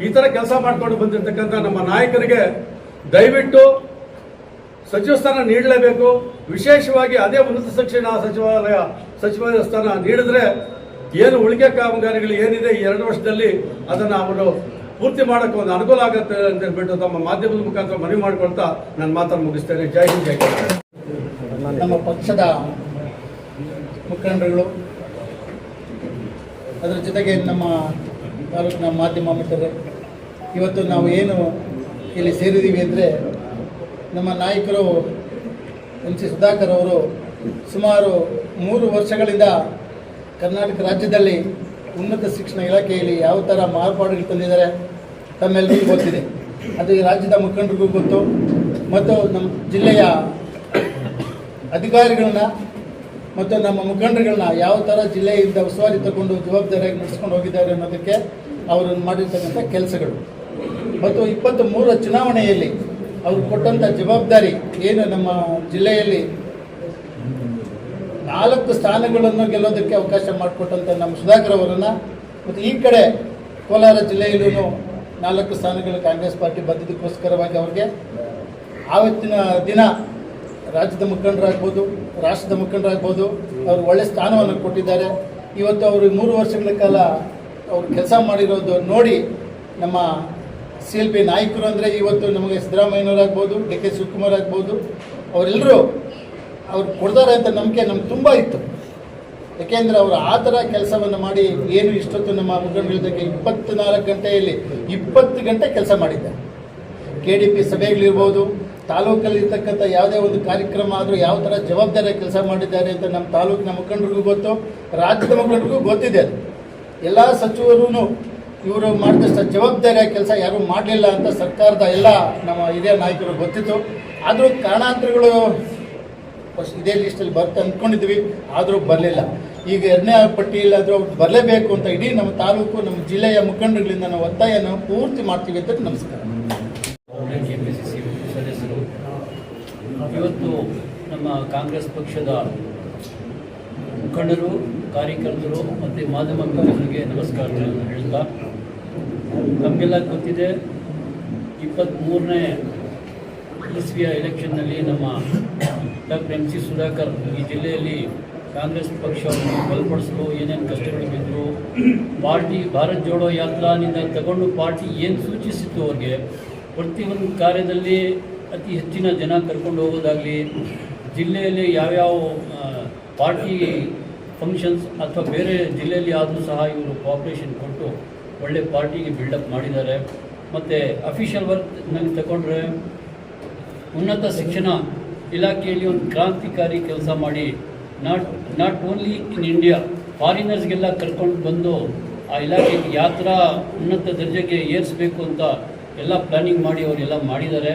ಈ ಥರ ಕೆಲಸ ಮಾಡಿಕೊಂಡು ಬಂದಿರತಕ್ಕಂಥ ನಮ್ಮ ನಾಯಕರಿಗೆ ದಯವಿಟ್ಟು ಸಚಿವ ಸ್ಥಾನ ನೀಡಲೇಬೇಕು. ವಿಶೇಷವಾಗಿ ಅದೇ ಉನ್ನತ ಶಿಕ್ಷಣ ಸಚಿವಾಲಯ ಸ್ಥಾನ ನೀಡಿದ್ರೆ ಏನು ಉಳಿಕೆ ಕಾಮಗಾರಿಗಳು ಏನಿದೆ ಈ 2 ವರ್ಷದಲ್ಲಿ ಅದನ್ನು ಅವರು ಪೂರ್ತಿ ಮಾಡೋಕ್ಕೆ ಒಂದು ಅನುಕೂಲ ಆಗುತ್ತೆ ಅಂತ ಹೇಳ್ಬಿಟ್ಟು ತಮ್ಮ ಮಾಧ್ಯಮದ ಮುಖಾಂತರ ಮನವಿ ಮಾಡಿಕೊಳ್ತಾ ನನ್ನ ಮಾತನ್ನು ಮುಗಿಸ್ತೇನೆ. ಜೈ ಹಿಂದ್, ಜೈ ಕರ್ನಾಟಕ. ನಮ್ಮ ಪಕ್ಷದ ಮುಖಂಡರುಗಳು, ಅದರ ಜೊತೆಗೆ ನಮ್ಮ ತಾಲೂಕಿನ ಮಾಧ್ಯಮ ಮಿತ್ರರು, ಇವತ್ತು ನಾವು ಏನು ಇಲ್ಲಿ ಸೇರಿದ್ದೀವಿ ಅಂದರೆ ನಮ್ಮ ನಾಯಕರು MC ಸುಧಾಕರ್ ಅವರು ಸುಮಾರು 3 ವರ್ಷಗಳಿಂದ ಕರ್ನಾಟಕ ರಾಜ್ಯದಲ್ಲಿ ಉನ್ನತ ಶಿಕ್ಷಣ ಇಲಾಖೆಯಲ್ಲಿ ಯಾವ ಥರ ಮಾರ್ಪಾಡುಗಳು ತಂದಿದ್ದಾರೆ ತಮ್ಮೆಲ್ಲರಿಗೂ ಗೊತ್ತಿದೆ. ಅದು ಈ ರಾಜ್ಯದ ಮುಖಂಡರಿಗೂ ಗೊತ್ತು ಮತ್ತು ನಮ್ಮ ಜಿಲ್ಲೆಯ ಅಧಿಕಾರಿಗಳನ್ನ ಮತ್ತು ನಮ್ಮ ಮುಖಂಡರುಗಳನ್ನ ಯಾವ ಥರ ಜಿಲ್ಲೆಯಿಂದ ಉಸ್ತುವಾರಿ ತಗೊಂಡು ಜವಾಬ್ದಾರಿಯಾಗಿ ನಡೆಸ್ಕೊಂಡು ಹೋಗಿದ್ದಾರೆ ಅನ್ನೋದಕ್ಕೆ ಅವರು ಮಾಡಿರ್ತಕ್ಕಂಥ ಕೆಲಸಗಳು ಮತ್ತು 23ರ ಚುನಾವಣೆಯಲ್ಲಿ ಅವರು ಕೊಟ್ಟಂಥ ಜವಾಬ್ದಾರಿ ಏನು ನಮ್ಮ ಜಿಲ್ಲೆಯಲ್ಲಿ 4 ಸ್ಥಾನಗಳನ್ನು ಗೆಲ್ಲೋದಕ್ಕೆ ಅವಕಾಶ ಮಾಡಿಕೊಟ್ಟಂಥ ನಮ್ಮ ಸುಧಾಕರ್ ಅವರನ್ನು ಮತ್ತು ಈ ಕಡೆ ಕೋಲಾರ ಜಿಲ್ಲೆಯಲ್ಲೂ 4 ಸ್ಥಾನಗಳು ಕಾಂಗ್ರೆಸ್ ಪಾರ್ಟಿ ಬಂದಿದ್ದಕ್ಕೋಸ್ಕರವಾಗಿ ಅವ್ರಿಗೆ ಆವತ್ತಿನ ದಿನ ರಾಜ್ಯದ ಮುಖಂಡರಾಗ್ಬೋದು, ರಾಷ್ಟ್ರದ ಮುಖಂಡರಾಗ್ಬೋದು, ಅವರು ಒಳ್ಳೆ ಸ್ಥಾನವನ್ನು ಕೊಟ್ಟಿದ್ದಾರೆ. ಇವತ್ತು ಅವರು 3 ವರ್ಷಗಳ ಕಾಲ ಅವರು ಕೆಲಸ ಮಾಡಿರೋದು ನೋಡಿ ನಮ್ಮ CLP ನಾಯಕರು ಅಂದರೆ ಇವತ್ತು ನಮಗೆ ಸಿದ್ದರಾಮಯ್ಯನವರಾಗ್ಬೋದು, DK ಶಿವಕುಮಾರ್ ಆಗ್ಬೋದು, ಅವರೆಲ್ಲರೂ ಅವ್ರು ಕೊಡ್ತಾರೆ ಅಂತ ನಂಬಿಕೆ ನಮ್ಗೆ ತುಂಬ ಇತ್ತು. ಯಾಕೆಂದರೆ ಅವರು ಆ ಥರ ಕೆಲಸವನ್ನು ಮಾಡಿ ಏನು ಇಷ್ಟೊತ್ತು ನಮ್ಮ ಮುಖಂಡರಿಗೆ 24 ಗಂಟೆಯಲ್ಲಿ 20 ಗಂಟೆ ಕೆಲಸ ಮಾಡಿದ್ದಾರೆ. KDP ಸಭೆಗಳಿರ್ಬೋದು, ತಾಲೂಕಲ್ಲಿ ಇರ್ತಕ್ಕಂಥ ಯಾವುದೇ ಒಂದು ಕಾರ್ಯಕ್ರಮ ಆದರೂ ಯಾವ ಥರ ಜವಾಬ್ದಾರಿ ಕೆಲಸ ಮಾಡಿದ್ದಾರೆ ಅಂತ ನಮ್ಮ ತಾಲೂಕಿನ ಮುಖಂಡರಿಗೂ ಗೊತ್ತು, ರಾಜ್ಯದ ಮುಖಂಡರಿಗೂ ಗೊತ್ತಿದೆ. ಎಲ್ಲ ಸಚಿವರು ಇವರು ಮಾಡಿದಷ್ಟು ಜವಾಬ್ದಾರಿಯಾಗಿ ಕೆಲಸ ಯಾರೂ ಮಾಡಲಿಲ್ಲ ಅಂತ ಸರ್ಕಾರದ ಎಲ್ಲ ನಮ್ಮ ಹಿರಿಯ ನಾಯಕರು ಗೊತ್ತಿತ್ತು. ಆದರೂ ಕಾರಣಾಂತರಗಳು ಇದೇ ಲಿಸ್ಟಲ್ಲಿ ಬರ್ತಾ ಅಂದ್ಕೊಂಡಿದ್ವಿ, ಆದರೂ ಬರಲಿಲ್ಲ. ಈಗ 2ನೇ ಪಟ್ಟಿಯಲ್ಲಾದರೂ ಅವ್ರು ಬರಲೇಬೇಕು ಅಂತ ಇಡೀ ನಮ್ಮ ತಾಲೂಕು, ನಮ್ಮ ಜಿಲ್ಲೆಯ ಮುಖಂಡರುಗಳಿಂದ ನಾವು ಒತ್ತಾಯನ ಪೂರ್ತಿ ಮಾಡ್ತೀವಿ ಅಂತ ನಮಸ್ಕಾರ. KPCC ಸದಸ್ಯರು, ಇವತ್ತು ನಮ್ಮ ಕಾಂಗ್ರೆಸ್ ಪಕ್ಷದ ಮುಖಂಡರು, ಕಾರ್ಯಕರ್ತರು ಮತ್ತು ಮಾಧ್ಯಮ ಮಿತ್ರರಿಗೆ ನಮಸ್ಕಾರಗಳನ್ನು ಹೇಳ್ತಾ, ನಮಗೆಲ್ಲ ಗೊತ್ತಿದೆ 23ನೇ ಇಸ್ವಿಯ ಎಲೆಕ್ಷನ್ನಲ್ಲಿ ನಮ್ಮ ಡಾಕ್ಟರ್ MC ಸುಧಾಕರ್ ಈ ಜಿಲ್ಲೆಯಲ್ಲಿ ಕಾಂಗ್ರೆಸ್ ಪಕ್ಷವನ್ನು ಬಲಪಡಿಸಲು ಏನೇನು ಕಷ್ಟಗಳು ಬಿದ್ದರು, ಪಾರ್ಟಿ ಭಾರತ್ ಜೋಡೋ ಯಾತ್ರಾನಿಂದ ತಗೊಂಡು ಪಾರ್ಟಿ ಏನು ಸೂಚಿಸಿತ್ತು ಅವ್ರಿಗೆ, ಪ್ರತಿಯೊಂದು ಕಾರ್ಯದಲ್ಲಿ ಅತಿ ಹೆಚ್ಚಿನ ಜನ ಕರ್ಕೊಂಡು ಹೋಗೋದಾಗಲಿ, ಜಿಲ್ಲೆಯಲ್ಲಿ ಯಾವ್ಯಾವ ಪಾರ್ಟಿ ಫಂಕ್ಷನ್ಸ್ ಅಥವಾ ಬೇರೆ ಜಿಲ್ಲೆಯಲ್ಲಿ ಆದರೂ ಸಹ ಇವರು ಕೋಆಪ್ರೇಷನ್ ಕೊಟ್ಟು ಒಳ್ಳೆ ಪಾರ್ಟಿಗೆ ಬಿಲ್ಡಪ್ ಮಾಡಿದ್ದಾರೆ. ಮತ್ತು ಅಫಿಷಿಯಲ್ ವರ್ಕ್ನಲ್ಲಿ ತಗೊಂಡ್ರೆ ಉನ್ನತ ಶಿಕ್ಷಣ ಇಲಾಖೆಯಲ್ಲಿ ಒಂದು ಕ್ರಾಂತಿಕಾರಿ ಕೆಲಸ ಮಾಡಿ ನಾಟ್ ಓನ್ಲಿ ಇನ್ ಇಂಡಿಯಾ, ಫಾರಿನರ್ಸ್ಗೆಲ್ಲ ಕರ್ಕೊಂಡು ಬಂದು ಆ ಇಲಾಖೆಗೆ ಯಾತ್ರಾ ಉನ್ನತ ದರ್ಜೆಗೆ ಏರಿಸಬೇಕು ಅಂತ ಎಲ್ಲ ಪ್ಲಾನಿಂಗ್ ಮಾಡಿ ಅವರೆಲ್ಲ ಮಾಡಿದ್ದಾರೆ.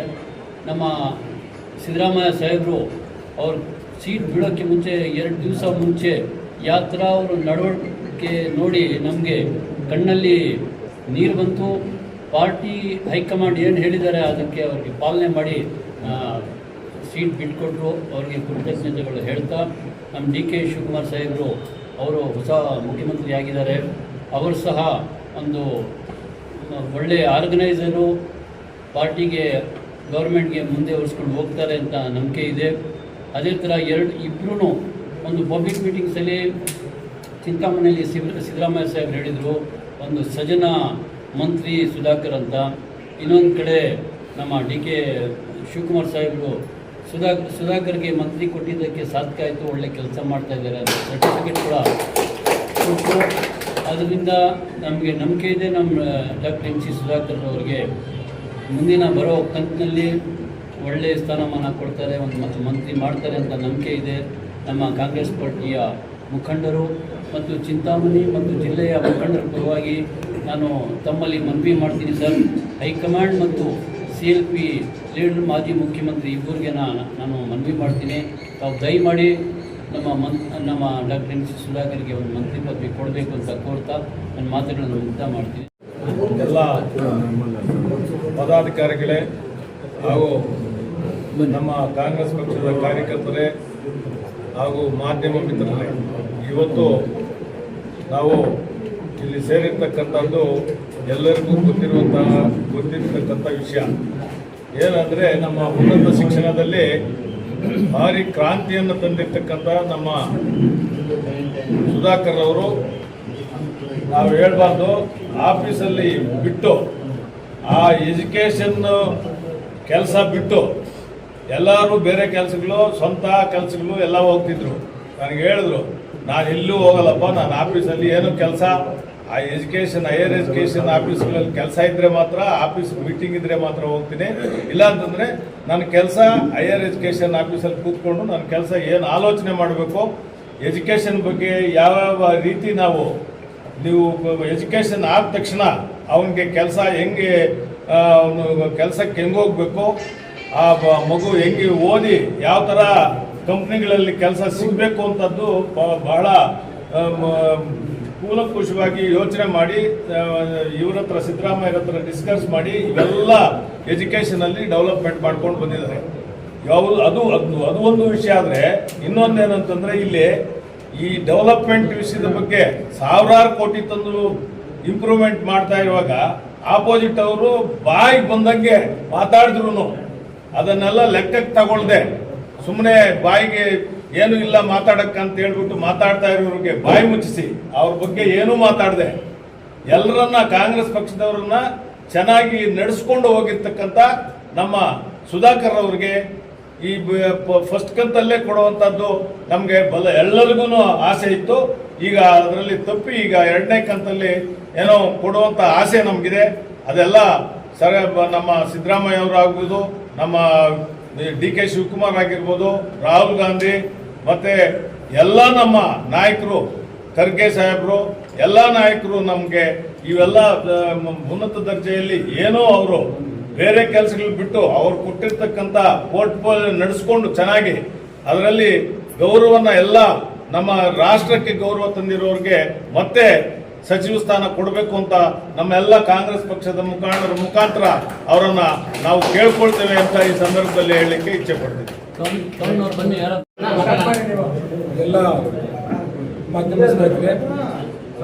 ನಮ್ಮ ಸಿದ್ದರಾಮಯ್ಯ ಸಾಹೇಬರು ಅವ್ರ ಸೀಟ್ ಬಿಡೋಕ್ಕೆ ಮುಂಚೆ 2 ದಿವಸ ಮುಂಚೆ ಯಾತ್ರಾ ಅವರು ನಡವಳಿಕೆ ನೋಡಿ ನಮಗೆ ಕಣ್ಣಲ್ಲಿ ನೀರು ಬಂತು. ಪಾರ್ಟಿ ಹೈಕಮಾಂಡ್ ಏನು ಹೇಳಿದ್ದಾರೆ ಅದಕ್ಕೆ ಅವ್ರಿಗೆ ಪಾಲನೆ ಮಾಡಿ ಸೀಟ್ ಬಿಟ್ಕೊಟ್ರು. ಅವ್ರಿಗೆ ಕೃತಜ್ಞತೆಗಳು ಹೇಳ್ತಾ, ನಮ್ಮ ಡಿ.ಕೆ. ಶಿವಕುಮಾರ್ ಸಾಹೇಬರು ಅವರು ಹೊಸ ಮುಖ್ಯಮಂತ್ರಿ ಆಗಿದ್ದಾರೆ. ಅವರು ಸಹ ಒಂದು ಒಳ್ಳೆಯ ಆರ್ಗನೈಸರು, ಪಾರ್ಟಿಗೆ ಗೌರ್ಮೆಂಟ್ಗೆ ಮುಂದೆ ಒರೆಸ್ಕೊಂಡು ಹೋಗ್ತಾರೆ ಅಂತ ನಂಬಿಕೆ ಇದೆ. ಅದೇ ಥರ ಇಬ್ಬರೂ ಒಂದು ಪಬ್ಲಿಕ್ ಮೀಟಿಂಗ್ಸಲ್ಲಿ ಚಿಂತಾಮಣಿಯಲ್ಲಿ ಸಿದ್ದರಾಮಯ್ಯ ಸಾಹೇಬರು ಹೇಳಿದರು, ಒಂದು ಸಜನ ಮಂತ್ರಿ ಸುಧಾಕರ್ ಅಂತ. ಇನ್ನೊಂದು ಕಡೆ ನಮ್ಮ ಡಿ.ಕೆ. ಶಿವಕುಮಾರ್ ಸಾಹೇಬರು ಸುಧಾಕರ್ಗೆ ಮಂತ್ರಿ ಕೊಟ್ಟಿದ್ದಕ್ಕೆ ಸಾರ್ಥಕ ಆಯಿತು, ಒಳ್ಳೆ ಕೆಲಸ ಮಾಡ್ತಾ ಇದ್ದಾರೆ ಅಂತ ಸರ್ಟಿಫಿಕೇಟ್ ಕೂಡ ಕೊಟ್ಟು. ಅದರಿಂದ ನಮಗೆ ನಂಬಿಕೆ ಇದೆ, ನಮ್ಮ ಡಾಕ್ಟರ್ ಎಂ ಸಿ ಸುಧಾಕರ್ ಅವರಿಗೆ ಮುಂದಿನ ಬರೋ ಕಂತಿನಲ್ಲಿ ಒಳ್ಳೆಯ ಸ್ಥಾನಮಾನ ಕೊಡ್ತಾರೆ, ಒಂದು ಮಂತ್ರಿ ಮಾಡ್ತಾರೆ ಅಂತ ನಂಬಿಕೆ ಇದೆ. ನಮ್ಮ ಕಾಂಗ್ರೆಸ್ ಪಾರ್ಟಿಯ ಮುಖಂಡರು ಮತ್ತು ಚಿಂತಾಮಣಿ ಮತ್ತು ಜಿಲ್ಲೆಯ ಮುಖಂಡರ ಪರವಾಗಿ ನಾನು ತಮ್ಮಲ್ಲಿ ಮನವಿ ಮಾಡ್ತೀನಿ ಸರ್. ಹೈಕಮಾಂಡ್ ಮತ್ತು CLP ಲೀಡರ್ ಮಾಜಿ ಮುಖ್ಯಮಂತ್ರಿ ಇಬ್ಬರಿಗೆ ನಾನು ಮನವಿ ಮಾಡ್ತೀನಿ, ತಾವು ದಯಮಾಡಿ ನಮ್ಮ ಡಾಕ್ಟರ್ ಎಂ ಸಿ ಸುಧಾಕರ್ಗೆ ಒಂದು ಮಂತ್ರಿ ಪದವಿ ಕೊಡಬೇಕು ಅಂತ ಕೋರ್ತಾ ನನ್ನ ಮಾತುಗಳನ್ನು ಮುಕ್ತ ಮಾಡ್ತೀನಿ. ಎಲ್ಲ ಪದಾಧಿಕಾರಿಗಳೇ ಹಾಗೂ ನಮ್ಮ ಕಾಂಗ್ರೆಸ್ ಪಕ್ಷದ ಕಾರ್ಯಕರ್ತರೇ ಹಾಗೂ ಮಾಧ್ಯಮ ಮಿತ್ರರೇ, ಇವತ್ತು ನಾವು ಇಲ್ಲಿ ಸೇರಿರ್ತಕ್ಕಂಥದ್ದು ಎಲ್ಲರಿಗೂ ಗೊತ್ತಿರತಕ್ಕಂಥ ವಿಷಯ ಏನಂದರೆ, ನಮ್ಮ ಉನ್ನತ ಶಿಕ್ಷಣದಲ್ಲಿ ಭಾರಿ ಕ್ರಾಂತಿಯನ್ನು ತಂದಿರ್ತಕ್ಕಂಥ ನಮ್ಮ ಸುಧಾಕರ್ ಅವರು, ನಾವು ಹೇಳ್ಬಾರ್ದು, ಆಫೀಸಲ್ಲಿ ಬಿಟ್ಟು ಆ ಎಜುಕೇಷನ್ ಕೆಲಸ ಬಿಟ್ಟು ಎಲ್ಲರೂ ಬೇರೆ ಕೆಲಸಗಳು, ಸ್ವಂತ ಕೆಲಸಗಳು ಎಲ್ಲ ಹೋಗ್ತಿದ್ರು. ನನಗೆ ಹೇಳಿದ್ರು, ನಾನು ಎಲ್ಲೂ ಹೋಗಲ್ಲಪ್ಪ, ನಾನು ಆಫೀಸಲ್ಲಿ ಏನು ಕೆಲಸ, ಆ ಎಜುಕೇಷನ್ ಹೈಯರ್ ಎಜುಕೇಷನ್ ಆಫೀಸ್ಗಳಲ್ಲಿ ಕೆಲಸ ಇದ್ದರೆ ಮಾತ್ರ, ಆಫೀಸ್ ಮೀಟಿಂಗ್ ಇದ್ದರೆ ಮಾತ್ರ ಹೋಗ್ತೀನಿ, ಇಲ್ಲ ಅಂತಂದರೆ ನನ್ನ ಕೆಲಸ ಹೈಯರ್ ಎಜುಕೇಷನ್ ಆಫೀಸಲ್ಲಿ ಕೂತ್ಕೊಂಡು ನನ್ನ ಕೆಲಸ ಏನು ಆಲೋಚನೆ ಮಾಡಬೇಕು, ಎಜುಕೇಷನ್ ಬಗ್ಗೆ ಯಾವ ರೀತಿ ನೀವು ಎಜುಕೇಷನ್ ಆದ ತಕ್ಷಣ ಅವನಿಗೆ ಕೆಲಸ ಹೆಂಗೆ, ಕೆಲಸಕ್ಕೆ ಹೆಂಗೆ ಹೋಗ್ಬೇಕು, ಆ ಮಗು ಹೆಂಗೆ ಓದಿ ಯಾವ ಥರ ಕಂಪ್ನಿಗಳಲ್ಲಿ ಕೆಲಸ ಸಿಗಬೇಕು ಅಂತದ್ದು ಬಹಳ ಕೂಲಂಕುಷವಾಗಿ ಯೋಚನೆ ಮಾಡಿ ಇವ್ರ ಹತ್ರ ಸಿದ್ದರಾಮಯ್ಯರ ಹತ್ರ ಡಿಸ್ಕಸ್ ಮಾಡಿ ಇವೆಲ್ಲ ಎಜುಕೇಷನಲ್ಲಿ ಡೆವಲಪ್ಮೆಂಟ್ ಮಾಡ್ಕೊಂಡು ಬಂದಿದ್ದಾರೆ. ಅದು ಒಂದು ವಿಷಯ. ಆದರೆ ಇನ್ನೊಂದೇನಂತಂದರೆ, ಇಲ್ಲಿ ಈ ಡೆವಲಪ್ಮೆಂಟ್ ವಿಷಯದ ಬಗ್ಗೆ ಸಾವಿರಾರು ಕೋಟಿ ತಂದು ಇಂಪ್ರೂವ್ಮೆಂಟ್ ಮಾಡ್ತಾ ಇರುವಾಗ ಆಪೋಸಿಟ್ ಅವರು ಬಾಯಿಗೆ ಬಂದಂಗೆ ಮಾತಾಡಿದ್ರು ಅದನ್ನೆಲ್ಲ ಲೆಕ್ಕಕ್ಕೆ ತಗೊಳ್ದೆ ಸುಮ್ಮನೆ ಬಾಯಿಗೆ ಏನು ಇಲ್ಲ ಮಾತಾಡಕ್ಕಂತ ಹೇಳ್ಬಿಟ್ಟು ಮಾತಾಡ್ತಾ ಇರೋರಿಗೆ ಬಾಯಿ ಮುಚ್ಚಿಸಿ ಅವ್ರ ಬಗ್ಗೆ ಏನೂ ಮಾತಾಡದೆ ಎಲ್ಲರನ್ನ ಕಾಂಗ್ರೆಸ್ ಪಕ್ಷದವ್ರನ್ನ ಚೆನ್ನಾಗಿ ನಡೆಸ್ಕೊಂಡು ಹೋಗಿರ್ತಕ್ಕಂಥ ನಮ್ಮ ಸುಧಾಕರ್ ಅವ್ರಿಗೆ ಈ ಫಸ್ಟ್ ಕಂತಲ್ಲೇ ಕೊಡುವಂಥದ್ದು ನಮಗೆ ಎಲ್ಲರಿಗೂ ಆಸೆ ಇತ್ತು. ಈಗ ಅದರಲ್ಲಿ ತಪ್ಪಿ ಈಗ ಎರಡನೇ ಕಂತಲ್ಲಿ ಏನೋ ಕೊಡುವಂಥ ಆಸೆ ನಮಗಿದೆ. ಅದೆಲ್ಲ ನಮ್ಮ ಸಿದ್ದರಾಮಯ್ಯ ಅವರು ಆಗ್ಬೋದು, ನಮ್ಮ ಡಿ.ಕೆ. ಶಿವಕುಮಾರ್ ಆಗಿರ್ಬೋದು, ರಾಹುಲ್ ಗಾಂಧಿ ಮತ್ತೆ ಎಲ್ಲ ನಮ್ಮ ನಾಯಕರು, ಖರ್ಗೆ ಸಾಹೇಬರು, ಎಲ್ಲ ನಾಯಕರು ನಮಗೆ ಇವೆಲ್ಲ ಉನ್ನತ ದರ್ಜೆಯಲ್ಲಿ ಏನೋ ಅವರು ಬೇರೆ ಕೆಲಸಗಳು ಬಿಟ್ಟು ಅವ್ರು ಕೊಟ್ಟಿರ್ತಕ್ಕಂಥ ಪೋರ್ಟ್ಫೋಲಿಯೋ ನಡೆಸ್ಕೊಂಡು ಚೆನ್ನಾಗಿ ಅದರಲ್ಲಿ ಗೌರವನ ಎಲ್ಲ ನಮ್ಮ ರಾಷ್ಟ್ರಕ್ಕೆ ಗೌರವ ತಂದಿರೋರಿಗೆ ಮತ್ತೆ ಸಚಿವ ಸ್ಥಾನ ಕೊಡಬೇಕು ಅಂತ ನಮ್ಮೆಲ್ಲ ಕಾಂಗ್ರೆಸ್ ಪಕ್ಷದ ಮುಖಂಡರ ಮುಖಾಂತರ ಅವರನ್ನ ನಾವು ಕೇಳ್ಕೊಳ್ತೇವೆ ಅಂತ ಈ ಸಂದರ್ಭದಲ್ಲಿ ಹೇಳಲಿಕ್ಕೆ ಇಚ್ಛೆ ಪಡ್ತೀವಿ. ಎಲ್ಲ ಮಾಧ್ಯಮ ಸ್ನೇಹಿತರೆ,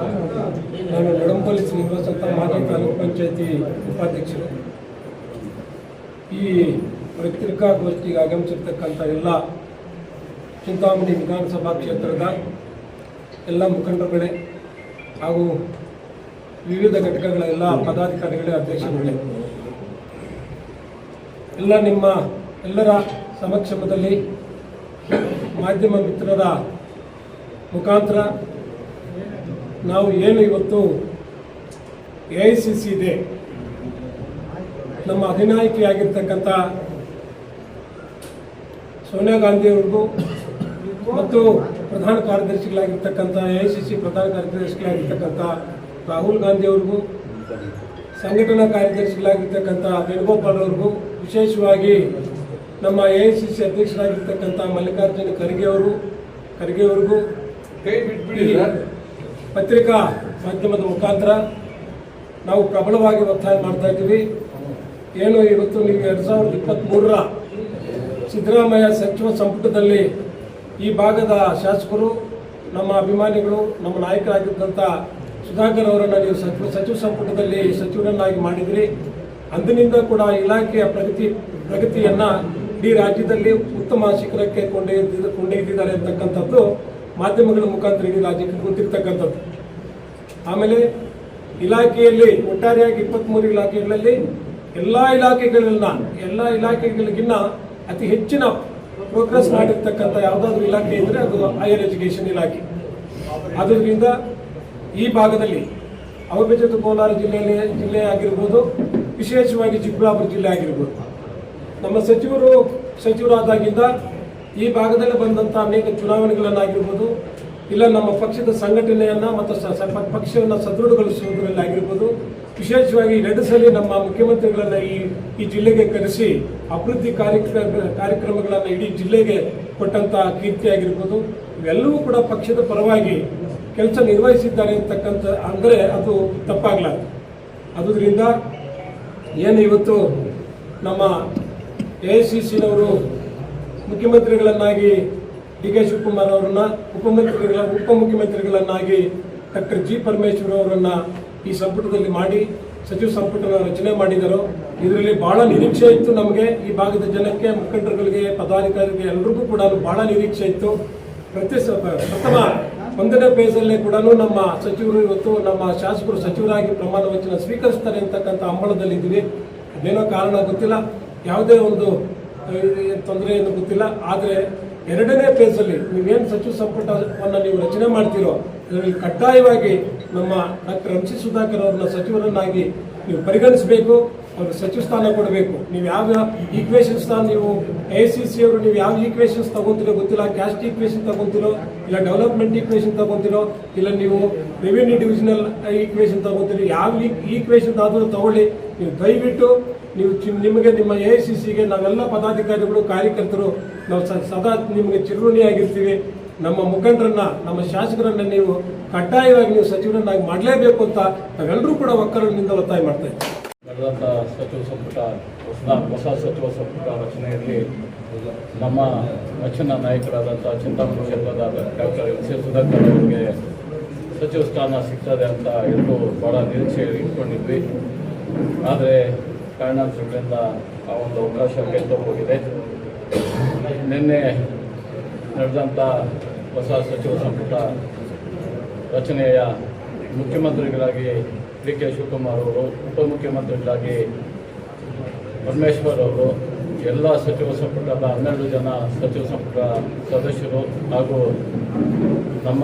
ನಾನು ನಡಂಪಲ್ಲಿ ಶ್ರೀನಿವಾಸ್ ಅಂತ ಮಾಜಿ ತಾಲೂಕು ಪಂಚಾಯತಿ ಉಪಾಧ್ಯಕ್ಷರು. ಈ ಪತ್ರಿಕಾಗೋಷ್ಠಿಗೆ ಆಗಮಿಸಿರ್ತಕ್ಕಂಥ ಎಲ್ಲ ಚಿಂತಾಮಣಿ ವಿಧಾನಸಭಾ ಕ್ಷೇತ್ರದ ಎಲ್ಲ ಮುಖಂಡರುಗಳೇ ಹಾಗೂ ವಿವಿಧ ಘಟಕಗಳ ಎಲ್ಲ ಪದಾಧಿಕಾರಿಗಳೇ, ಅಧ್ಯಕ್ಷರುಗಳೇ, ಎಲ್ಲ ನಿಮ್ಮ ಎಲ್ಲರ ಸಮಕ್ಷಮದಲ್ಲಿ ಮಾಧ್ಯಮ ಮಿತ್ರರ ಮುಖಾಂತರ ನಾವು ಏನು ಇವತ್ತು AICC ಇದೆ, ನಮ್ಮ ಅಧಿನಾಯಕಿಯಾಗಿರ್ತಕ್ಕಂಥ ಸೋನಿಯಾ ಗಾಂಧಿಯವ್ರಿಗೂ ಮತ್ತು ಪ್ರಧಾನ ಕಾರ್ಯದರ್ಶಿಗಳಾಗಿರ್ತಕ್ಕಂಥ AICC ಪ್ರಧಾನ ಕಾರ್ಯದರ್ಶಿಗಳಾಗಿರ್ತಕ್ಕಂಥ ರಾಹುಲ್ ಗಾಂಧಿಯವ್ರಿಗೂ, ಸಂಘಟನಾ ಕಾರ್ಯದರ್ಶಿಗಳಾಗಿರ್ತಕ್ಕಂಥ ವೇಣುಗೋಪಾಲ್ ಅವ್ರಿಗೂ, ವಿಶೇಷವಾಗಿ ನಮ್ಮ AICC ಅಧ್ಯಕ್ಷರಾಗಿರ್ತಕ್ಕಂಥ ಮಲ್ಲಿಕಾರ್ಜುನ ಖರ್ಗೆ ಅವರಿಗೂ ಪತ್ರಿಕಾ ಮಾಧ್ಯಮದ ಮುಖಾಂತರ ನಾವು ಪ್ರಬಲವಾಗಿ ಒತ್ತಾಯ ಮಾಡ್ತಾ ಇದ್ದೀವಿ. ಏನು ಇವತ್ತು ನೀವು 2023ರ ಸಿದ್ದರಾಮಯ್ಯ ಸಚಿವ ಸಂಪುಟದಲ್ಲಿ ಈ ಭಾಗದ ಶಾಸಕರು, ನಮ್ಮ ಅಭಿಮಾನಿಗಳು, ನಮ್ಮ ನಾಯಕರಾಗಿದ್ದಂಥ ಸುಧಾಕರ್ ಅವರನ್ನು ನೀವು ಸಚಿವ ಸಂಪುಟದಲ್ಲಿ ಸಚಿವರನ್ನಾಗಿ ಮಾಡಿದ್ರಿ. ಅಂದಿನಿಂದ ಕೂಡ ಇಲಾಖೆಯ ಪ್ರಗತಿಯನ್ನು ಇಡೀ ರಾಜ್ಯದಲ್ಲಿ ಉತ್ತಮ ಶಿಖರಕ್ಕೆ ಕೊಂಡೊಯ್ದಿದ್ದಾರೆ ಅಂತಕ್ಕಂಥದ್ದು ಮಾಧ್ಯಮಗಳ ಮುಖಾಂತರ ಇಡೀ ರಾಜ್ಯಕ್ಕೆ ಗೊತ್ತಿರ್ತಕ್ಕಂಥದ್ದು. ಆಮೇಲೆ ಇಲಾಖೆಯಲ್ಲಿ ಒಟ್ಟಾರೆಯಾಗಿ 23 ಇಲಾಖೆಗಳಲ್ಲಿ ಎಲ್ಲ ಇಲಾಖೆಗಳಿಗಿನ್ನ ಅತಿ ಹೆಚ್ಚಿನ ಪ್ರೋಗ್ರೆಸ್ ಮಾಡಿರ್ತಕ್ಕಂಥ ಯಾವುದಾದ್ರೂ ಇಲಾಖೆ ಇದ್ದರೆ ಅದು ಹೈಯರ್ ಎಜುಕೇಷನ್ ಇಲಾಖೆ. ಆದ್ದರಿಂದ ಈ ಭಾಗದಲ್ಲಿ ಅವಿಭಜಿತ ಕೋಲಾರ ಜಿಲ್ಲೆ ಆಗಿರ್ಬೋದು, ವಿಶೇಷವಾಗಿ ಚಿಕ್ಕಬಳ್ಳಾಪುರ ಜಿಲ್ಲೆ ಆಗಿರ್ಬೋದು, ನಮ್ಮ ಸಚಿವರಾದಾಗಿಂದ ಈ ಭಾಗದಲ್ಲಿ ಬಂದಂಥ ಅನೇಕ ಚುನಾವಣೆಗಳನ್ನಾಗಿರ್ಬೋದು, ಇಲ್ಲ ನಮ್ಮ ಪಕ್ಷದ ಸಂಘಟನೆಯನ್ನು ಮತ್ತು ಪಕ್ಷವನ್ನು ಸದೃಢಗೊಳಿಸುವುದರಲ್ಲಿ ಆಗಿರ್ಬೋದು, ವಿಶೇಷವಾಗಿ 2 ಸಲ ನಮ್ಮ ಮುಖ್ಯಮಂತ್ರಿಗಳನ್ನು ಈ ಜಿಲ್ಲೆಗೆ ಕರೆಸಿ ಅಭಿವೃದ್ಧಿ ಕಾರ್ಯಕ್ರಮಗಳನ್ನು ಇಡೀ ಜಿಲ್ಲೆಗೆ ಕೊಟ್ಟಂಥ ಕೀರ್ತಿ ಆಗಿರ್ಬೋದು, ಇವೆಲ್ಲವೂ ಕೂಡ ಪಕ್ಷದ ಪರವಾಗಿ ಕೆಲಸ ನಿರ್ವಹಿಸಿದ್ದಾರೆ ಅಂತಕ್ಕಂಥ ಅಂದರೆ ಅದು ತಪ್ಪಾಗಲಾರದು. ಆದುದರಿಂದ ಏನು ಇವತ್ತು ನಮ್ಮ AICCನವರು ಮುಖ್ಯಮಂತ್ರಿಗಳನ್ನಾಗಿ ಡಿ ಕೆ ಶಿವಕುಮಾರ್ ಅವರನ್ನ, ಉಪಮುಖ್ಯಮಂತ್ರಿಗಳನ್ನಾಗಿ ಡಾಕ್ಟರ್ ಜಿ ಪರಮೇಶ್ವರ್ ಅವರನ್ನ ಈ ಸಂಪುಟದಲ್ಲಿ ಮಾಡಿ ಸಚಿವ ಸಂಪುಟನ ರಚನೆ ಮಾಡಿದರು. ಇದರಲ್ಲಿ ಬಹಳ ನಿರೀಕ್ಷೆ ಇತ್ತು ನಮಗೆ, ಈ ಭಾಗದ ಜನಕ್ಕೆ, ಮುಖಂಡರುಗಳಿಗೆ, ಪದಾಧಿಕಾರಿಗಳಿಗೆ ಎಲ್ಲರಿಗೂ ಕೂಡ ಬಹಳ ನಿರೀಕ್ಷೆ ಇತ್ತು. ಪ್ರಥಮ 1ನೇ ಫೇಸಲ್ಲೇ ಕೂಡ ನಮ್ಮ ಸಚಿವರು ಇವತ್ತು ನಮ್ಮ ಶಾಸಕರು ಸಚಿವರಾಗಿ ಪ್ರಮಾಣ ವಚನ ಸ್ವೀಕರಿಸ್ತಾರೆ ಅಂತಕ್ಕಂಥ ಹಂಬಲದಲ್ಲಿದ್ದೀವಿ. ಅದೇನೋ ಕಾರಣ ಗೊತ್ತಿಲ್ಲ, ಯಾವುದೇ ಒಂದು ತೊಂದರೆಯನ್ನು ಗೊತ್ತಿಲ್ಲ. ಆದರೆ 2ನೇ ಫೇಸಲ್ಲಿ ನೀವೇನು ಸಚಿವ ಸಂಪುಟವನ್ನು ನೀವು ರಚನೆ ಮಾಡ್ತೀರೋ ಇದರಲ್ಲಿ ಕಡ್ಡಾಯವಾಗಿ ನಮ್ಮ ಡಾಕ್ಟರ್ MC ಸುಧಾಕರ್ ಅವರನ್ನ ಸಚಿವರನ್ನಾಗಿ ನೀವು ಪರಿಗಣಿಸಬೇಕು, ಅವ್ರಿಗೆ ಸಚಿವ ಸ್ಥಾನ ಕೊಡಬೇಕು. ನೀವು ಯಾವ ಈಕ್ವೇಷನ್ಸ್ ನೀವು AICC ಅವರು ನೀವು ಯಾವ ಈಕ್ವೇಷನ್ಸ್ ತಗೊಂತಿರೋ ಗೊತ್ತಿಲ್ಲ, ಕ್ಯಾಸ್ಟ್ ಈಕ್ವೇಷನ್ ತಗೊಂತಿರೋ, ಇಲ್ಲ ಡೆವಲಪ್ಮೆಂಟ್ ಈಕ್ವೇಷನ್ ತಗೊಂತಿರೋ, ಇಲ್ಲ ನೀವು ರೆವಿನ್ಯೂ ಡಿವಿಷನಲ್ ಈಕ್ವೇಷನ್ ತಗೊಂತಿರೋ, ಯಾವ ಈಕ್ವೇಷನ್ ಆದರೂ ತಗೊಳ್ಳಿ. ನೀವು ದಯವಿಟ್ಟು ನಿಮಗೆ ನಿಮ್ಮ AICCಗೆ ನಾವೆಲ್ಲ ಪದಾಧಿಕಾರಿಗಳು, ಕಾರ್ಯಕರ್ತರು ನಾವು ಸದಾ ನಿಮಗೆ ಚಿರಋಣಿಯಾಗಿರ್ತೀವಿ. ನಮ್ಮ ಮುಖಂಡರನ್ನ, ನಮ್ಮ ಶಾಸಕರನ್ನ ನೀವು ಕಡ್ಡಾಯವಾಗಿ ನೀವು ಸಚಿವರನ್ನಾಗಿ ಮಾಡಲೇಬೇಕು ಅಂತ ನಾವೆಲ್ಲರೂ ಕೂಡ ಒಕ್ಕಲಿನಿಂದ ಒತ್ತಾಯ ಮಾಡ್ತಾ ಇದ್ದೀವಿ. ನಡೆದಂಥ ಸಚಿವ ಸಂಪುಟ ಹೊಸ ಸಚಿವ ಸಂಪುಟ ರಚನೆಯಲ್ಲಿ ನಮ್ಮ ನೆಚ್ಚಿನ ನಾಯಕರಾದಂಥ ಚಿಂತಾಮಣಿ ಕ್ಷೇತ್ರದ ಡಾಕ್ಟರ್ MC ಸುಧಾಕರ್ ಅವರಿಗೆ ಸಚಿವ ಸ್ಥಾನ ಸಿಗ್ತದೆ ಅಂತ ಎಲ್ಲರೂ ಭಾಳ ನಿರೀಕ್ಷೆ ಇಟ್ಕೊಂಡಿದ್ವಿ. ಆದರೆ ಕಾರಣಾಂತರಗಳಿಂದ ಆ ಒಂದು ಅವಕಾಶ ಕೆಟ್ಟು ಹೋಗಿದೆ. ನಿನ್ನೆ ನಡೆದಂಥ ಹೊಸ ಸಚಿವ ಸಂಪುಟ ರಚನೆಯ ಮುಖ್ಯಮಂತ್ರಿಗಳಾಗಿ ಡಿ ಕೆ ಶಿವಕುಮಾರ್ ಅವರು, ಉಪಮುಖ್ಯಮಂತ್ರಿಗಳಾಗಿ ಪರಮೇಶ್ವರ್ ಅವರು, ಎಲ್ಲ ಸಚಿವ ಸಂಪುಟದ 12 ಜನ ಸಚಿವ ಸಂಪುಟ ಸದಸ್ಯರು ಹಾಗೂ ನಮ್ಮ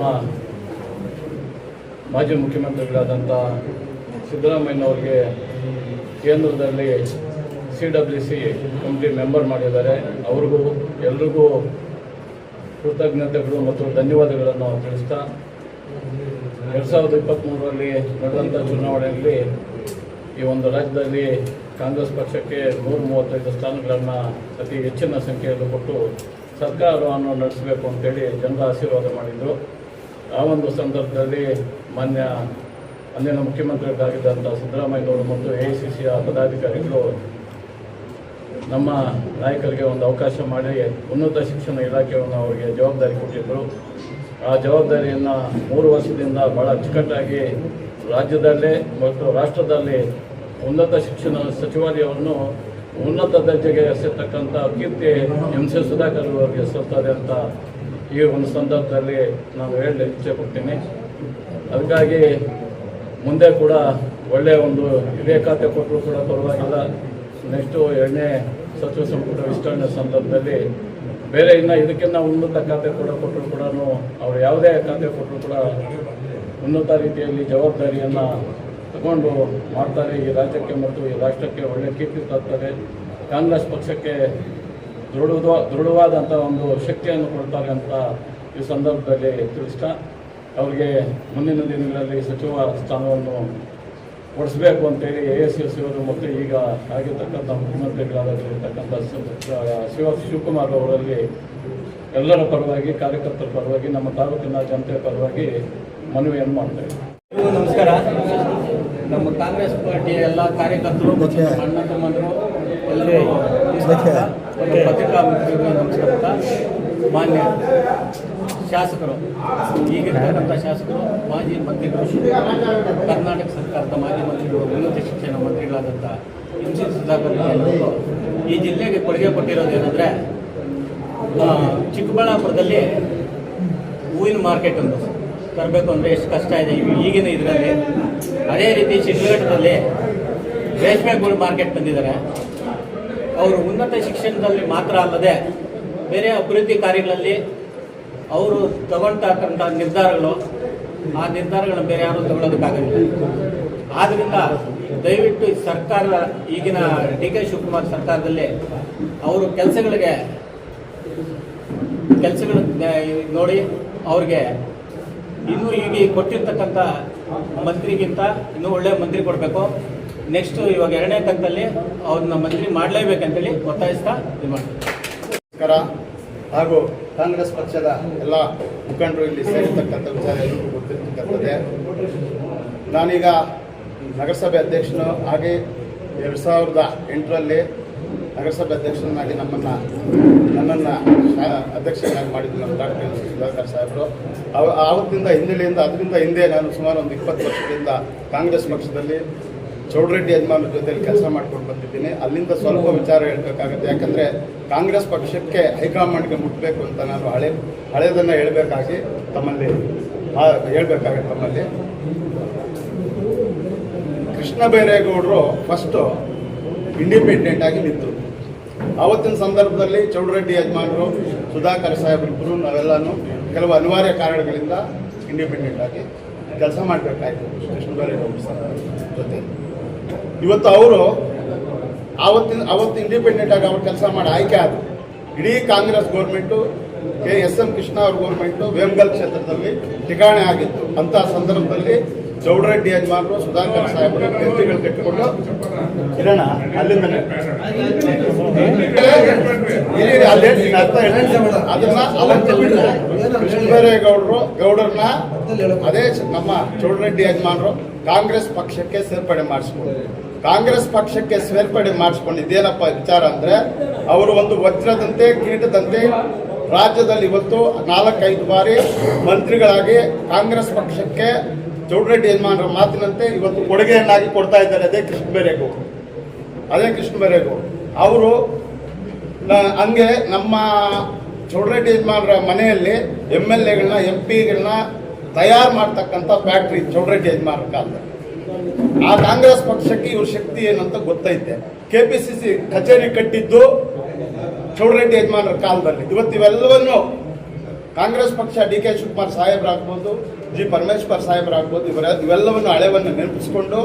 ಮಾಜಿ ಮುಖ್ಯಮಂತ್ರಿಗಳಾದಂಥ ಸಿದ್ದರಾಮಯ್ಯನವ್ರಿಗೆ ಕೇಂದ್ರದಲ್ಲಿ CWC ಕಮಿಟಿ ಮೆಂಬರ್ ಮಾಡಿದ್ದಾರೆ. ಅವ್ರಿಗೂ ಎಲ್ರಿಗೂ ಕೃತಜ್ಞತೆಗಳು ಮತ್ತು ಧನ್ಯವಾದಗಳನ್ನು ತಿಳಿಸ್ತಾ 2023ರಲ್ಲಿ ನಡೆದಂಥ ಚುನಾವಣೆಯಲ್ಲಿ ಈ ಒಂದು ರಾಜ್ಯದಲ್ಲಿ ಕಾಂಗ್ರೆಸ್ ಪಕ್ಷಕ್ಕೆ 135 ಸ್ಥಾನಗಳನ್ನು ಅತಿ ಹೆಚ್ಚಿನ ಸಂಖ್ಯೆಯಲ್ಲಿ ಕೊಟ್ಟು ಸರ್ಕಾರವನ್ನು ನಡೆಸಬೇಕು ಅಂತೇಳಿ ಜನರ ಆಶೀರ್ವಾದ ಮಾಡಿದರು. ಆ ಒಂದು ಸಂದರ್ಭದಲ್ಲಿ ಅಂದಿನ ಮುಖ್ಯಮಂತ್ರಿಗಳಾಗಿದ್ದಂಥ ಸಿದ್ದರಾಮಯ್ಯನವರು ಮತ್ತು AICCಯ ಪದಾಧಿಕಾರಿಗಳು ನಮ್ಮ ನಾಯಕರಿಗೆ ಒಂದು ಅವಕಾಶ ಮಾಡಿ ಉನ್ನತ ಶಿಕ್ಷಣ ಇಲಾಖೆಯನ್ನು ಅವರಿಗೆ ಜವಾಬ್ದಾರಿ ಕೊಟ್ಟಿದ್ದರು. ಆ ಜವಾಬ್ದಾರಿಯನ್ನು 3 ವರ್ಷದಿಂದ ಭಾಳ ಅಚ್ಚುಕಟ್ಟಾಗಿ ರಾಜ್ಯದಲ್ಲೇ ಮತ್ತು ರಾಷ್ಟ್ರದಲ್ಲಿ ಉನ್ನತ ಶಿಕ್ಷಣ ಸಚಿವಾಲಯವನ್ನು ಉನ್ನತ ದರ್ಜೆಗೆ ಎಸೆತಕ್ಕಂಥ ಕೀರ್ತಿ MC ಸುಧಾಕರ್ ಅವರಿಗೆ ಸಲ್ತದೆ ಅಂತ ಈ ಒಂದು ಸಂದರ್ಭದಲ್ಲಿ ನಾನು ಹೇಳಲು ಇಚ್ಛೆ ಪಡ್ತೀನಿ. ಅದಕ್ಕಾಗಿ ಮುಂದೆ ಕೂಡ ಒಳ್ಳೆಯ ಒಂದು ಇದೇ ಖಾತೆ ಕೊಟ್ಟರು ಕೂಡ ಪರವಾಗಿಲ್ಲ. ನೆಕ್ಸ್ಟು 2ನೇ ಸಚಿವ ಸಂಪುಟ ವಿಸ್ತರಣೆ ಸಂದರ್ಭದಲ್ಲಿ ಬೇರೆ ಇನ್ನು ಇದಕ್ಕಿಂತ ಉನ್ನತ ಖಾತೆ ಕೂಡ ಕೊಟ್ಟರು ಕೂಡ ಅವರು ಯಾವುದೇ ಖಾತೆ ಕೊಟ್ಟರು ಕೂಡ ಉನ್ನತ ರೀತಿಯಲ್ಲಿ ಜವಾಬ್ದಾರಿಯನ್ನು ತಗೊಂಡು ಮಾಡ್ತಾರೆ. ಈ ರಾಜ್ಯಕ್ಕೆ ಮತ್ತು ಈ ರಾಷ್ಟ್ರಕ್ಕೆ ಒಳ್ಳೆಯ ಕೀರ್ತಿ ತರ್ತಾರೆ. ಕಾಂಗ್ರೆಸ್ ಪಕ್ಷಕ್ಕೆ ದೃಢವಾದಂಥ ಒಂದು ಶಕ್ತಿಯನ್ನು ಕೊಡ್ತಾರೆ ಅಂತ ಈ ಸಂದರ್ಭದಲ್ಲಿ ತಿಳಿಸ್ತಾ ಅವರಿಗೆ ಮುಂದಿನ ದಿನಗಳಲ್ಲಿ ಸಚಿವ ಸ್ಥಾನವನ್ನು ಕೊಡಿಸಬೇಕು ಅಂತೇಳಿ AICC ಅವರು ಮತ್ತು ಈಗ ಆಗಿರ್ತಕ್ಕಂಥ ಮುಖ್ಯಮಂತ್ರಿಗಳಾಗಿರ್ತಕ್ಕಂಥ ಶಿವಕುಮಾರ್ ಅವರಲ್ಲಿ ಎಲ್ಲರ ಪರವಾಗಿ, ಕಾರ್ಯಕರ್ತರ ಪರವಾಗಿ, ನಮ್ಮ ತಾಲೂಕಿನ ಜನತೆ ಪರವಾಗಿ ಮನವಿಯನ್ನು ಮಾಡ್ತೇವೆ. ನಮಸ್ಕಾರ. ನಮ್ಮ ಕಾಂಗ್ರೆಸ್ ಪಾರ್ಟಿಯ ಎಲ್ಲ ಕಾರ್ಯಕರ್ತರು ಮತ್ತು ಅಣ್ಣ ತಮ್ಮಂದರು ಎಲ್ಲರೂ ಪತ್ರಿಕಾ ಮಿತ್ರರು ನಮಸ್ಕಾರ. ಮಾನ್ಯ ಶಾಸಕರು, ಈಗಿರ್ತಕ್ಕಂಥ ಶಾಸಕರು, ಮಾಜಿ ಮಂತ್ರಿಗಳು, ಕರ್ನಾಟಕ ಸರ್ಕಾರದ ಮಾಜಿ ಮಂತ್ರಿಗಳು, ಉನ್ನತ ಶಿಕ್ಷಣ ಮಂತ್ರಿಗಳಾದಂಥ MC ಸುಧಾಕರ್ ಅವರು ಈ ಜಿಲ್ಲೆಗೆ ಕೊಡುಗೆ ಕೊಟ್ಟಿರೋದೇನೆಂದರೆ, ಚಿಕ್ಕಬಳ್ಳಾಪುರದಲ್ಲಿ ಹೂವಿನ ಮಾರ್ಕೆಟ್ ಒಂದು ತರಬೇಕು ಅಂದರೆ ಎಷ್ಟು ಕಷ್ಟ ಇದೆ ಈಗಿನ ಇದರಲ್ಲಿ. ಅದೇ ರೀತಿ ಶಿಡ್ಲಘಟ್ಟದಲ್ಲಿ ರೇಷ್ಮೆ ಗೂಡು ಮಾರ್ಕೆಟ್ ಬಂದಿದ್ದಾರೆ. ಅವರು ಉನ್ನತ ಶಿಕ್ಷಣದಲ್ಲಿ ಮಾತ್ರ ಅಲ್ಲದೆ ಬೇರೆ ಅಭಿವೃದ್ಧಿ ಕಾರ್ಯಗಳಲ್ಲಿ ಅವರು ತಗೊಳ್ತಕ್ಕಂಥ ನಿರ್ಧಾರಗಳು, ಆ ನಿರ್ಧಾರಗಳನ್ನು ಬೇರೆ ಯಾರೂ ತಗೊಳ್ಳೋದಕ್ಕಾಗಲಿಲ್ಲ. ಆದ್ದರಿಂದ ದಯವಿಟ್ಟು ಸರ್ಕಾರ, ಈಗಿನ DK ಶಿವಕುಮಾರ್ ಸರ್ಕಾರದಲ್ಲಿ ಅವರು ಕೆಲಸಗಳು ನೋಡಿ ಅವ್ರಿಗೆ ಇನ್ನೂ ಈಗ ಕೊಟ್ಟಿರ್ತಕ್ಕಂಥ ಮಂತ್ರಿಗಿಂತ ಇನ್ನೂ ಒಳ್ಳೆಯ ಮಂತ್ರಿ ಕೊಡಬೇಕು. ನೆಕ್ಸ್ಟ್ ಇವಾಗ 2ನೇ ಕಂತಲ್ಲಿ ಅವ್ರನ್ನ ಮಂತ್ರಿ ಮಾಡಲೇಬೇಕಂತೇಳಿ ಒತ್ತಾಯಿಸ್ತಾ ಇದು ಮಾಡ್ತೀವಿ. ನಮಸ್ಕಾರ. ಹಾಗೂ ಕಾಂಗ್ರೆಸ್ ಪಕ್ಷದ ಎಲ್ಲ ಮುಖಂಡರು ಇಲ್ಲಿ ಸೇರಿರ್ತಕ್ಕಂಥ ವಿಚಾರ ಎಲ್ಲರಿಗೂ ಗೊತ್ತಿರ್ತಕ್ಕಂಥದ್ದೇ. ನಾನೀಗ ನಗರಸಭೆ ಅಧ್ಯಕ್ಷನು ಹಾಗೆ 2008ರಲ್ಲಿ ನಗರಸಭೆ ಅಧ್ಯಕ್ಷನಾಗಿ ನನ್ನನ್ನು ಅಧ್ಯಕ್ಷನಾಗಿ ಮಾಡಿದ್ದು ನಮ್ಮ ಡಾಕ್ಟರ್ ಸುಧಾಕರ್ ಸಾಹೇಬರು. ಆವತ್ತಿಂದ ಅದರಿಂದ ಹಿಂದೆ ನಾನು ಸುಮಾರು ಒಂದು 20 ವರ್ಷದಿಂದ ಕಾಂಗ್ರೆಸ್ ಪಕ್ಷದಲ್ಲಿ ಚೌಡರೆಡ್ಡಿ ಯಜಮಾನ್ರ ಜೊತೆಲಿ ಕೆಲಸ ಮಾಡ್ಕೊಂಡು ಬಂದಿದ್ದೀನಿ. ಅಲ್ಲಿಂದ ಸ್ವಲ್ಪ ವಿಚಾರ ಹೇಳಬೇಕಾಗುತ್ತೆ. ಯಾಕಂದರೆ ಕಾಂಗ್ರೆಸ್ ಪಕ್ಷಕ್ಕೆ ಹೈಕಮಾಂಡ್ಗೆ ಮುಟ್ಟಬೇಕು ಅಂತ ನಾನು ಹಳೆಯದನ್ನು ಹೇಳಬೇಕಾಗಿ ತಮ್ಮಲ್ಲಿ ಕೃಷ್ಣ ಬೈರೇಗೌಡರು ಫಸ್ಟು ಇಂಡಿಪೆಂಡೆಂಟ್ ಆಗಿ ನಿಂತರು. ಆವತ್ತಿನ ಸಂದರ್ಭದಲ್ಲಿ ಚೌಡರೆಡ್ಡಿ ಯಜಮಾನರು, ಸುಧಾಕರ್ ಸಾಹೇಬ್ರಿಬ್ಬರು ನಾವೆಲ್ಲನೂ ಕೆಲವು ಅನಿವಾರ್ಯ ಕಾರಣಗಳಿಂದ ಇಂಡಿಪೆಂಡೆಂಟ್ ಆಗಿ ಕೆಲಸ ಮಾಡಬೇಕಾಯಿತು ಕೃಷ್ಣ ಬೈರೇಗೌಡರ ಜೊತೆ. ಇವತ್ತು ಅವರು ಅವತ್ತು ಇಂಡಿಪೆಂಡೆಂಟ್ ಆಗಿ ಅವ್ರು ಕೆಲಸ ಮಾಡಿ ಆಯ್ಕೆ ಆದರು. ಇಡೀ ಕಾಂಗ್ರೆಸ್ ಗೌರ್ಮೆಂಟು, SM ಕೃಷ್ಣ ಅವ್ರ ಗೌರ್ಮೆಂಟು ವೇಮಗಲ್ ಕ್ಷೇತ್ರದಲ್ಲಿ ಠಿಕಾಣೆ ಆಗಿತ್ತು. ಅಂತಹ ಸಂದರ್ಭದಲ್ಲಿ ಚೌಡರೆಡ್ಡಿ ಯಜಮಾನರು, ಸುಧಾಕರ್ ಸಾಹೇಬರು ಹೆಜ್ಜೆಗಳು ಕಟ್ಟಿಕೊಂಡು ಇರೋಣ ಅಲ್ಲಿಂದನೇ ಗೌಡರನ್ನ ಅದೇ ನಮ್ಮ ಚೌಡರೆಡ್ಡಿ ಯಜಮಾನರು ಕಾಂಗ್ರೆಸ್ ಪಕ್ಷಕ್ಕೆ ಸೇರ್ಪಡೆ ಮಾಡಿಸ್ಕೊಂಡಿದ್ದೇನಪ್ಪ ವಿಚಾರ ಅಂದ್ರೆ, ಅವರು ಒಂದು ವಜ್ರದಂತೆ ಕೀಟದಂತೆ ರಾಜ್ಯದಲ್ಲಿ ಇವತ್ತು 4-5 ಬಾರಿ ಮಂತ್ರಿಗಳಾಗಿ ಕಾಂಗ್ರೆಸ್ ಪಕ್ಷಕ್ಕೆ ಚೌಡರೆಡ್ಡಿ ಯಜಮಾನರ ಮಾತಿನಂತೆ ಇವತ್ತು ಕೊಡುಗೆಯನ್ನಾಗಿ ಕೊಡ್ತಾ ಇದ್ದಾರೆ. ಅದೇ ಕೃಷ್ಣ ಬೈರೇಗೌಡರು ಅವರು ಹಂಗೆ ನಮ್ಮ ಚೌಡರೆಡ್ಡಿ ಯಜಮಾನರ ಮನೆಯಲ್ಲಿ MLAಗಳನ್ನ MP ಗಳನ್ನ ತಯಾರು ಮಾಡ್ತಕ್ಕಂಥ ಫ್ಯಾಕ್ಟ್ರಿ ಚೌಡರೆಡ್ಡಿ ಯಜಮಾನರ ಕಾಲದಲ್ಲಿ. ಆ ಕಾಂಗ್ರೆಸ್ ಪಕ್ಷಕ್ಕೆ ಇವ್ರ ಶಕ್ತಿ ಏನಂತ ಗೊತ್ತೈತೆ. KPCC ಕಚೇರಿ ಕಟ್ಟಿದ್ದು ಚೌಡರೆಡ್ಡಿ ಯಜಮಾನರ ಕಾಲದಲ್ಲಿ. ಇವತ್ತು ಇವೆಲ್ಲವನ್ನು ಕಾಂಗ್ರೆಸ್ ಪಕ್ಷ DK ಶಿವಕುಮಾರ್ ಸಾಹೇಬರಾಗ್ಬೋದು, G ಪರಮೇಶ್ವರ್ ಸಾಹೇಬರಾಗ್ಬೋದು, ಇವೆಲ್ಲವನ್ನು ಹಳೆವನ್ನು ನೆನಪಿಸ್ಕೊಂಡು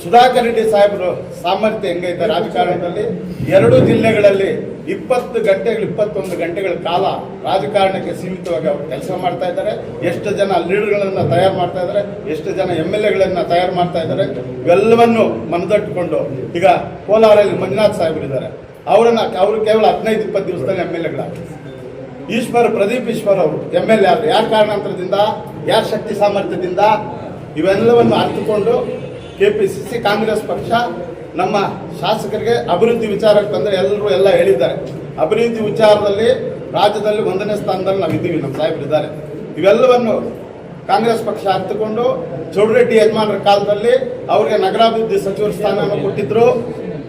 ಸುಧಾಕರ್ ರೆಡ್ಡಿ ಸಾಹೇಬರು ಸಾಮರ್ಥ್ಯ ಹೆಂಗೈತೆ ರಾಜಕಾರಣದಲ್ಲಿ 2 ಜಿಲ್ಲೆಗಳಲ್ಲಿ 21 ಗಂಟೆಗಳ ಕಾಲ ರಾಜಕಾರಣಕ್ಕೆ ಸೀಮಿತವಾಗಿ ಅವರು ಕೆಲಸ ಮಾಡ್ತಾ ಇದ್ದಾರೆ. ಎಷ್ಟು ಜನ ಲೀಡರ್ಗಳನ್ನು ತಯಾರು ಮಾಡ್ತಾ ಇದ್ದಾರೆ, ಎಷ್ಟು ಜನ MLAಗಳನ್ನ ತಯಾರು ಮಾಡ್ತಾ ಇದ್ದಾರೆ. ಇವೆಲ್ಲವನ್ನು ಮನದಟ್ಟುಕೊಂಡು ಈಗ ಕೋಲಾರಲ್ಲಿ ಮಂಜುನಾಥ್ ಸಾಹೇಬರು ಇದ್ದಾರೆ. ಅವರು ಕೇವಲ 15-20 ದಿವಸದಲ್ಲಿ MLAಗಳಾಗಿದ್ದಾರೆ. ಪ್ರದೀಪ್ ಈಶ್ವರ್ ಅವರು MLA ಆದರು. ಯಾರ ಕಾರಣಾಂತರದಿಂದ, ಯಾರ ಶಕ್ತಿ ಸಾಮರ್ಥ್ಯದಿಂದ? ಇವೆಲ್ಲವನ್ನು ಅರ್ಥಕೊಂಡು KPCC ಕಾಂಗ್ರೆಸ್ ಪಕ್ಷ ನಮ್ಮ ಶಾಸಕರಿಗೆ ಅಭಿವೃದ್ಧಿ ವಿಚಾರಕ್ಕೆ ಬಂದರೆ ಎಲ್ಲ ಹೇಳಿದ್ದಾರೆ. ಅಭಿವೃದ್ಧಿ ವಿಚಾರದಲ್ಲಿ ರಾಜ್ಯದಲ್ಲಿ 1ನೇ ಸ್ಥಾನದಲ್ಲಿ ನಾವು ಇದ್ದೀವಿ, ನಮ್ಮ ಸಾಹೇಬರಿದ್ದಾರೆ. ಇವೆಲ್ಲವನ್ನು ಕಾಂಗ್ರೆಸ್ ಪಕ್ಷ ಅರ್ಥಕೊಂಡು ಚೌಡರೆಡ್ಡಿ ಯಜಮಾನರ ಕಾಲದಲ್ಲಿ ಅವರಿಗೆ ನಗರಾಭಿವೃದ್ಧಿ ಸಚಿವರ ಸ್ಥಾನವನ್ನು ಕೊಟ್ಟಿದ್ರು.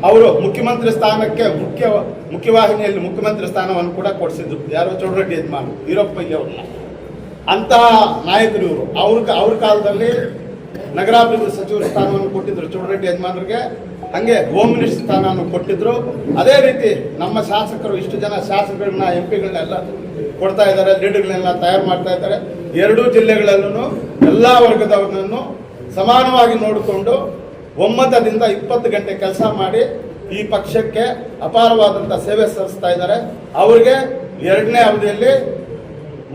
ಅವರು ಮುಖ್ಯಮಂತ್ರಿ ಸ್ಥಾನಕ್ಕೆ ಮುಖ್ಯವಾಹಿನಿಯಲ್ಲಿ ಮುಖ್ಯಮಂತ್ರಿ ಸ್ಥಾನವನ್ನು ಕೂಡ ಕೊಡಿಸಿದ್ರು. ಯಾರೋ ಚೌಡರೆಡ್ಡಿ ಯಜಮಾನ ವೀರಪ್ಪಯ್ಯ ಅವ್ರನ್ನ. ಅಂತಹ ನಾಯಕರು ಇವರು. ಅವ್ರ ಕಾಲದಲ್ಲಿ ನಗರಾಭಿವೃದ್ಧಿ ಸಚಿವರ ಸ್ಥಾನವನ್ನು ಕೊಟ್ಟಿದ್ರು ಚೌಡರೆಡ್ಡಿ ಯಜಮಾನರಿಗೆ. ಹಂಗೆ ಹೋಮ್ ಮಿನಿಸ್ಟರ್ ಸ್ಥಾನವನ್ನು ಕೊಟ್ಟಿದ್ರು. ಅದೇ ರೀತಿ ನಮ್ಮ ಶಾಸಕರು ಇಷ್ಟು ಜನ ಶಾಸಕರನ್ನ MP ಗಳನ್ನೆಲ್ಲ ಕೊಡ್ತಾ ಇದ್ದಾರೆ, ಲೀಡರ್ಗಳನ್ನೆಲ್ಲ ತಯಾರು ಮಾಡ್ತಾ ಇದ್ದಾರೆ. 2 ಜಿಲ್ಲೆಗಳಲ್ಲೂ ಎಲ್ಲ ವರ್ಗದವರನ್ನು ಸಮಾನವಾಗಿ ನೋಡಿಕೊಂಡು ಒಮ್ಮತದಿಂದ 20 ಗಂಟೆ ಕೆಲಸ ಮಾಡಿ ಈ ಪಕ್ಷಕ್ಕೆ ಅಪಾರವಾದಂಥ ಸೇವೆ ಸಲ್ಲಿಸ್ತಾ ಇದ್ದಾರೆ. ಅವರಿಗೆ 2ನೇ ಅವಧಿಯಲ್ಲಿ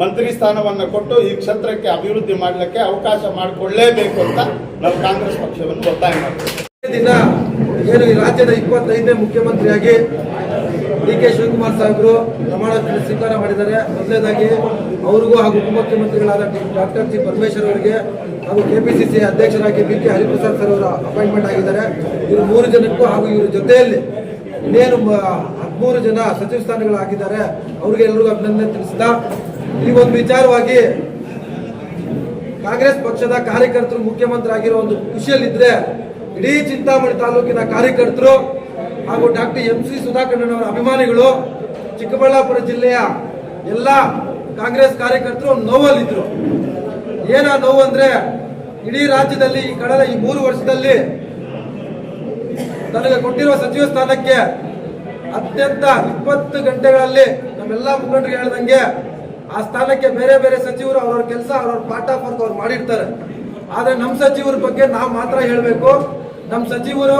ಮಂತ್ರಿ ಸ್ಥಾನವನ್ನು ಕೊಟ್ಟು ಈ ಕ್ಷೇತ್ರಕ್ಕೆ ಅಭಿವೃದ್ಧಿ ಮಾಡಲಿಕ್ಕೆ ಅವಕಾಶ ಮಾಡಿಕೊಳ್ಳಲೇಬೇಕು ಅಂತ ನಾವು ಕಾಂಗ್ರೆಸ್ ಪಕ್ಷವನ್ನು ಒತ್ತಾಯ ಮಾಡ್ತೀವಿ. ದಿನ ಏನು ಈ ರಾಜ್ಯದ 25ನೇ ಮುಖ್ಯಮಂತ್ರಿಯಾಗಿ DK ಶಿವಕುಮಾರ್ ಸಾಹೇಬರು ಪ್ರಮಾಣ ಸ್ವೀಕಾರ ಮಾಡಿದ್ದಾರೆ. ಮೊದಲನೇದಾಗಿ ಅವ್ರಿಗೂ ಹಾಗೂ ಉಪಮುಖ್ಯಮಂತ್ರಿಗಳಾದ ಡಾಕ್ಟರ್ ಜಿ ಪರಮೇಶ್ವರ್ ಅವರಿಗೆ ಹಾಗೂ ಕೆಪಿಸಿಸಿ ಅಧ್ಯಕ್ಷರಾಗಿ ಬಿ ಕೆ ಹರಿಪ್ರಸಾದ್ ಸರ್ ಅವರ ಅಪಾಯಿಂಟ್ಮೆಂಟ್ ಆಗಿದ್ದಾರೆ. ಇವರು 3 ಜನಕ್ಕೂ ಹಾಗೂ ಇವರ ಜೊತೆಯಲ್ಲಿ ಇನ್ನೇನು 13 ಜನ ಸಚಿವ ಸ್ಥಾನಗಳಾಗಿದ್ದಾರೆ. ಅವ್ರಿಗೆ ಎಲ್ರಿಗೂ ಅಭಿನಂದನೆ ತಿಳಿಸಿದ ಈ ಒಂದು ವಿಚಾರವಾಗಿ ಕಾಂಗ್ರೆಸ್ ಪಕ್ಷದ ಕಾರ್ಯಕರ್ತರು ಮುಖ್ಯಮಂತ್ರಿ ಆಗಿರೋ ಒಂದು ಖುಷಿಯಲ್ಲಿದ್ರೆ ಇಡೀ ಚಿಂತಾಮಣಿ ತಾಲೂಕಿನ ಕಾರ್ಯಕರ್ತರು ಹಾಗೂ ಡಾಕ್ಟರ್ MC ಸುಧಾಕರಣ್ಣನವರ ಅಭಿಮಾನಿಗಳು, ಚಿಕ್ಕಬಳ್ಳಾಪುರ ಜಿಲ್ಲೆಯ ಎಲ್ಲ ಕಾಂಗ್ರೆಸ್ ಕಾರ್ಯಕರ್ತರು ನೋವಲ್ಲಿದ್ರು. ಏನ ನೋವು ಅಂದ್ರೆ ಇಡೀ ರಾಜ್ಯದಲ್ಲಿ ಕಳೆದ ಈ 3 ವರ್ಷದಲ್ಲಿ ನನಗೆ ಕೊಟ್ಟಿರುವ ಸಚಿವ ಸ್ಥಾನಕ್ಕೆ ಅತ್ಯಂತ 20 ಗಂಟೆಗಳಲ್ಲಿ ನಮ್ಮೆಲ್ಲ ಮುಖಂಡರಿಗೆ ಹೇಳ್ದಂಗೆ ಆ ಸ್ಥಾನಕ್ಕೆ ಬೇರೆ ಬೇರೆ ಸಚಿವರು ಅವ್ರವ್ರ ಕೆಲಸ ಅವ್ರವ್ರ ಪಾರ್ಟ್ ಆಫ್ ವರ್ಕ್ ಅವ್ರು ಮಾಡಿರ್ತಾರೆ. ಆದ್ರೆ ನಮ್ಮ ಸಚಿವರ ಬಗ್ಗೆ ನಾವು ಮಾತ್ರ ಹೇಳಬೇಕು. ನಮ್ಮ ಸಚಿವರು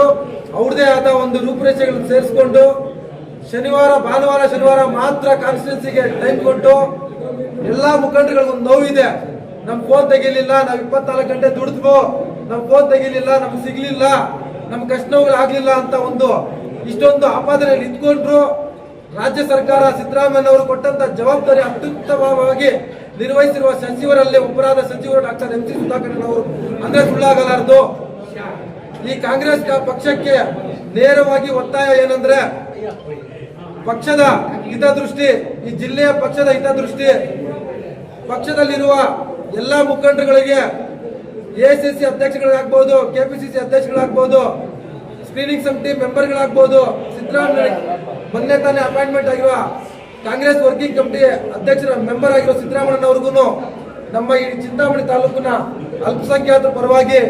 ಅವ್ರದೇ ಆದ ಒಂದು ರೂಪುರೇಷೆಗಳನ್ನು ಸೇರಿಸ್ಕೊಂಡು ಭಾನುವಾರ ಶನಿವಾರ ಮಾತ್ರ ಕಾನ್ಸ್ಟಿಟ್ಯೂನ್ಸಿಗೆ ಟೈಮ್ ಕೊಟ್ಟು ಎಲ್ಲಾ ಮುಖಂಡರಿಗೊಂದು ನೋವಿದೆ. ನಮ್ ಫೋನ್ ತೆಗಿಲಿಲ್ಲ, ನಾವ್ 24 ಗಂಟೆ ದುಡಿದ್ವು, ನಮ್ ಫೋನ್ ತೆಗಿಲಿಲ್ಲ, ನಮ್ಗೆ ಸಿಗ್ಲಿಲ್ಲ, ನಮ್ ಕಷ್ಟ ನೋವುಗಳಾಗ್ಲಿಲ್ಲ ಅಂತ ಇಷ್ಟೊಂದು ಆಪಾದನೆಯಲ್ಲಿ ಇಟ್ಕೊಂಡ್ರು. ರಾಜ್ಯ ಸರ್ಕಾರ ಸಿದ್ದರಾಮಯ್ಯನವರು ಕೊಟ್ಟಂತ ಜವಾಬ್ದಾರಿ ಅತ್ಯುತ್ತಮವಾಗಿ ನಿರ್ವಹಿಸಿರುವ ಸಚಿವರಲ್ಲಿ ಒಬ್ಬರಾದ ಸಚಿವರು ಡಾಕ್ಟರ್ MC ಸುಧಾಕರಣ್ಣನವರು ಅಂದ್ರೆ ಸುಳ್ಳಾಗಲಾರದು. ಈ ಕಾಂಗ್ರೆಸ್ ಪಕ್ಷಕ್ಕೆ ನೇರವಾಗಿ ಒತ್ತಾಯ ಏನಂದ್ರೆ ಪಕ್ಷದ ಹಿತದೃಷ್ಟಿ, ಈ ಜಿಲ್ಲೆಯ ಪಕ್ಷದ ಹಿತದೃಷ್ಟಿ, ಪಕ್ಷದಲ್ಲಿರುವ ಎಲ್ಲಾ ಮುಖಂಡರುಗಳಿಗೆ ACC ಅಧ್ಯಕ್ಷಗಳಾಗ್ಬೋದು, KPCC ಅಧ್ಯಕ್ಷಗಳಾಗ್ಬೋದು, ಸ್ಕ್ರೀನಿಂಗ್ ಸಮಿತಿ ಮೆಂಬರ್ಗಳಾಗ್ಬೋದು, ಸಿದ್ದರಾಮಯ್ಯ ಮೊನ್ನೆ ತಾನೇ ಅಪಾಯಿಂಟ್ಮೆಂಟ್ ಆಗಿರುವ ಕಾಂಗ್ರೆಸ್ ವರ್ಕಿಂಗ್ ಕಮಿಟಿ ಅಧ್ಯಕ್ಷರ ಮೆಂಬರ್ ಆಗಿರುವ ಸಿದ್ದರಾಮಯ್ಯನವ್ರಿಗೂ ನಮ್ಮ ಈ ಚಿಂತಾಮಣಿ ತಾಲೂಕಿನ ಅಲ್ಪಸಂಖ್ಯಾತರ ಪರವಾಗಿ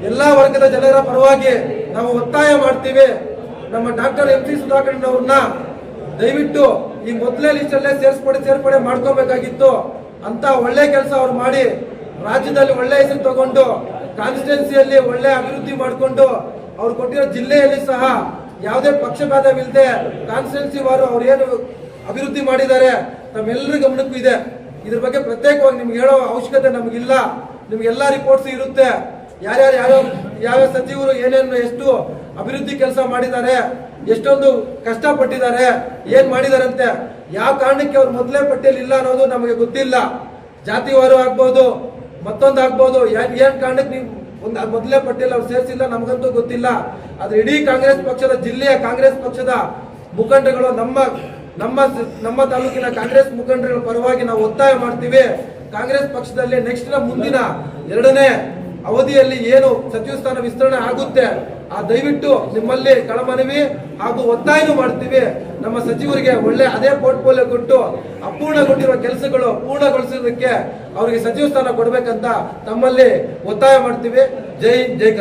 ಎಲ್ಲಾ ವರ್ಗದ ಜನರ ಪರವಾಗಿ ನಾವು ಒತ್ತಾಯ ಮಾಡ್ತೀವಿ. ನಮ್ಮ ಡಾಕ್ಟರ್ MC ಸುಧಾಕರಣ್ಣವ್ರನ್ನ ದಯವಿಟ್ಟು ಈ ಮೊದಲೇ ಲಿಸ್ಟ್ ಅಲ್ಲೇ ಸೇರ್ಪಡೆ ಮಾಡ್ಕೋಬೇಕಾಗಿತ್ತು. ಅಂತ ಒಳ್ಳೆ ಕೆಲಸ ಅವ್ರು ಮಾಡಿ ರಾಜ್ಯದಲ್ಲಿ ಒಳ್ಳೆ ಹೆಸರು ತಗೊಂಡು ಕಾನ್ಸ್ಟಿಟ್ಯೂನ್ಸಿಯಲ್ಲಿ ಒಳ್ಳೆ ಅಭಿವೃದ್ಧಿ ಮಾಡಿಕೊಂಡು ಅವ್ರು ಕೊಟ್ಟಿರೋ ಜಿಲ್ಲೆಯಲ್ಲಿ ಸಹ ಯಾವುದೇ ಪಕ್ಷಭೇದವಿಲ್ಲದೆ ಕಾನ್ಸ್ಟಿಟ್ಯೂನ್ಸಿ ವಾರು ಅವ್ರು ಏನು ಅಭಿವೃದ್ಧಿ ಮಾಡಿದ್ದಾರೆ ತಮ್ಮೆಲ್ಲರ ಗಮನಕ್ಕೂ ಇದೆ. ಇದ್ರ ಬಗ್ಗೆ ಪ್ರತ್ಯೇಕವಾಗಿ ನಿಮ್ಗೆ ಹೇಳೋ ಅವಶ್ಯಕತೆ ನಮಗಿಲ್ಲ. ನಿಮ್ಗೆಲ್ಲಾ ರಿಪೋರ್ಟ್ಸ್ ಇರುತ್ತೆ. ಯಾವ ಸಚಿವರು ಏನೇನು ಎಷ್ಟು ಅಭಿವೃದ್ಧಿ ಕೆಲಸ ಮಾಡಿದ್ದಾರೆ, ಎಷ್ಟೊಂದು ಕಷ್ಟಪಟ್ಟಿದ್ದಾರೆ, ಏನ್ ಮಾಡಿದಾರಂತೆ, ಯಾವ ಕಾರಣಕ್ಕೆ ಅವ್ರು ಮೊದಲೇ ಪಟ್ಟಿಯಲ್ಲಿ ಇಲ್ಲ ಅನ್ನೋದು ನಮಗೆ ಗೊತ್ತಿಲ್ಲ. ಜಾತಿವಾರು ಆಗ್ಬೋದು, ಮತ್ತೊಂದು ಆಗ್ಬೋದು, ಏನ್ ಕಾರಣಕ್ಕೆ ನೀವು ಮೊದಲೇ ಪಟ್ಟಿಯಲ್ಲಿ ಅವ್ರು ಸೇರಿಸಿಲ್ಲ ನಮಗಂತೂ ಗೊತ್ತಿಲ್ಲ. ಆದ್ರೆ ಇಡೀ ಕಾಂಗ್ರೆಸ್ ಪಕ್ಷದ ಜಿಲ್ಲೆಯ ಕಾಂಗ್ರೆಸ್ ಪಕ್ಷದ ಮುಖಂಡರುಗಳು ನಮ್ಮ ತಾಲೂಕಿನ ಕಾಂಗ್ರೆಸ್ ಮುಖಂಡರುಗಳ ಪರವಾಗಿ ನಾವು ಒತ್ತಾಯ ಮಾಡ್ತೀವಿ. ಕಾಂಗ್ರೆಸ್ ಪಕ್ಷದಲ್ಲಿ ನೆಕ್ಸ್ಟ್ ಮುಂದಿನ 2ನೇ ಅವಧಿಯಲ್ಲಿ ಏನು ಸಚಿವ ಸ್ಥಾನ ವಿಸ್ತರಣೆ ಆಗುತ್ತೆ ದಯವಿಟ್ಟು ನಿಮ್ಮಲ್ಲಿ ಕಳಮನವಿ ಹಾಗೂ ಒತ್ತಾಯನೂ ಮಾಡ್ತೀವಿ. ನಮ್ಮ ಸಚಿವರಿಗೆ ಒಳ್ಳೆ ಅದೇ ಪೋರ್ಟ್ಫೋಲಿಯೋ ಕೊಟ್ಟು ಅಪೂರ್ಣಗೊಂಡಿರುವ ಕೆಲಸಗಳು ಪೂರ್ಣಗೊಳಿಸೋದಕ್ಕೆ ಅವರಿಗೆ ಸಚಿವ ಸ್ಥಾನ ಕೊಡಬೇಕಂತ ತಮ್ಮಲ್ಲಿ ಒತ್ತಾಯ ಮಾಡ್ತೀವಿ. ಜೈ ಜೈ.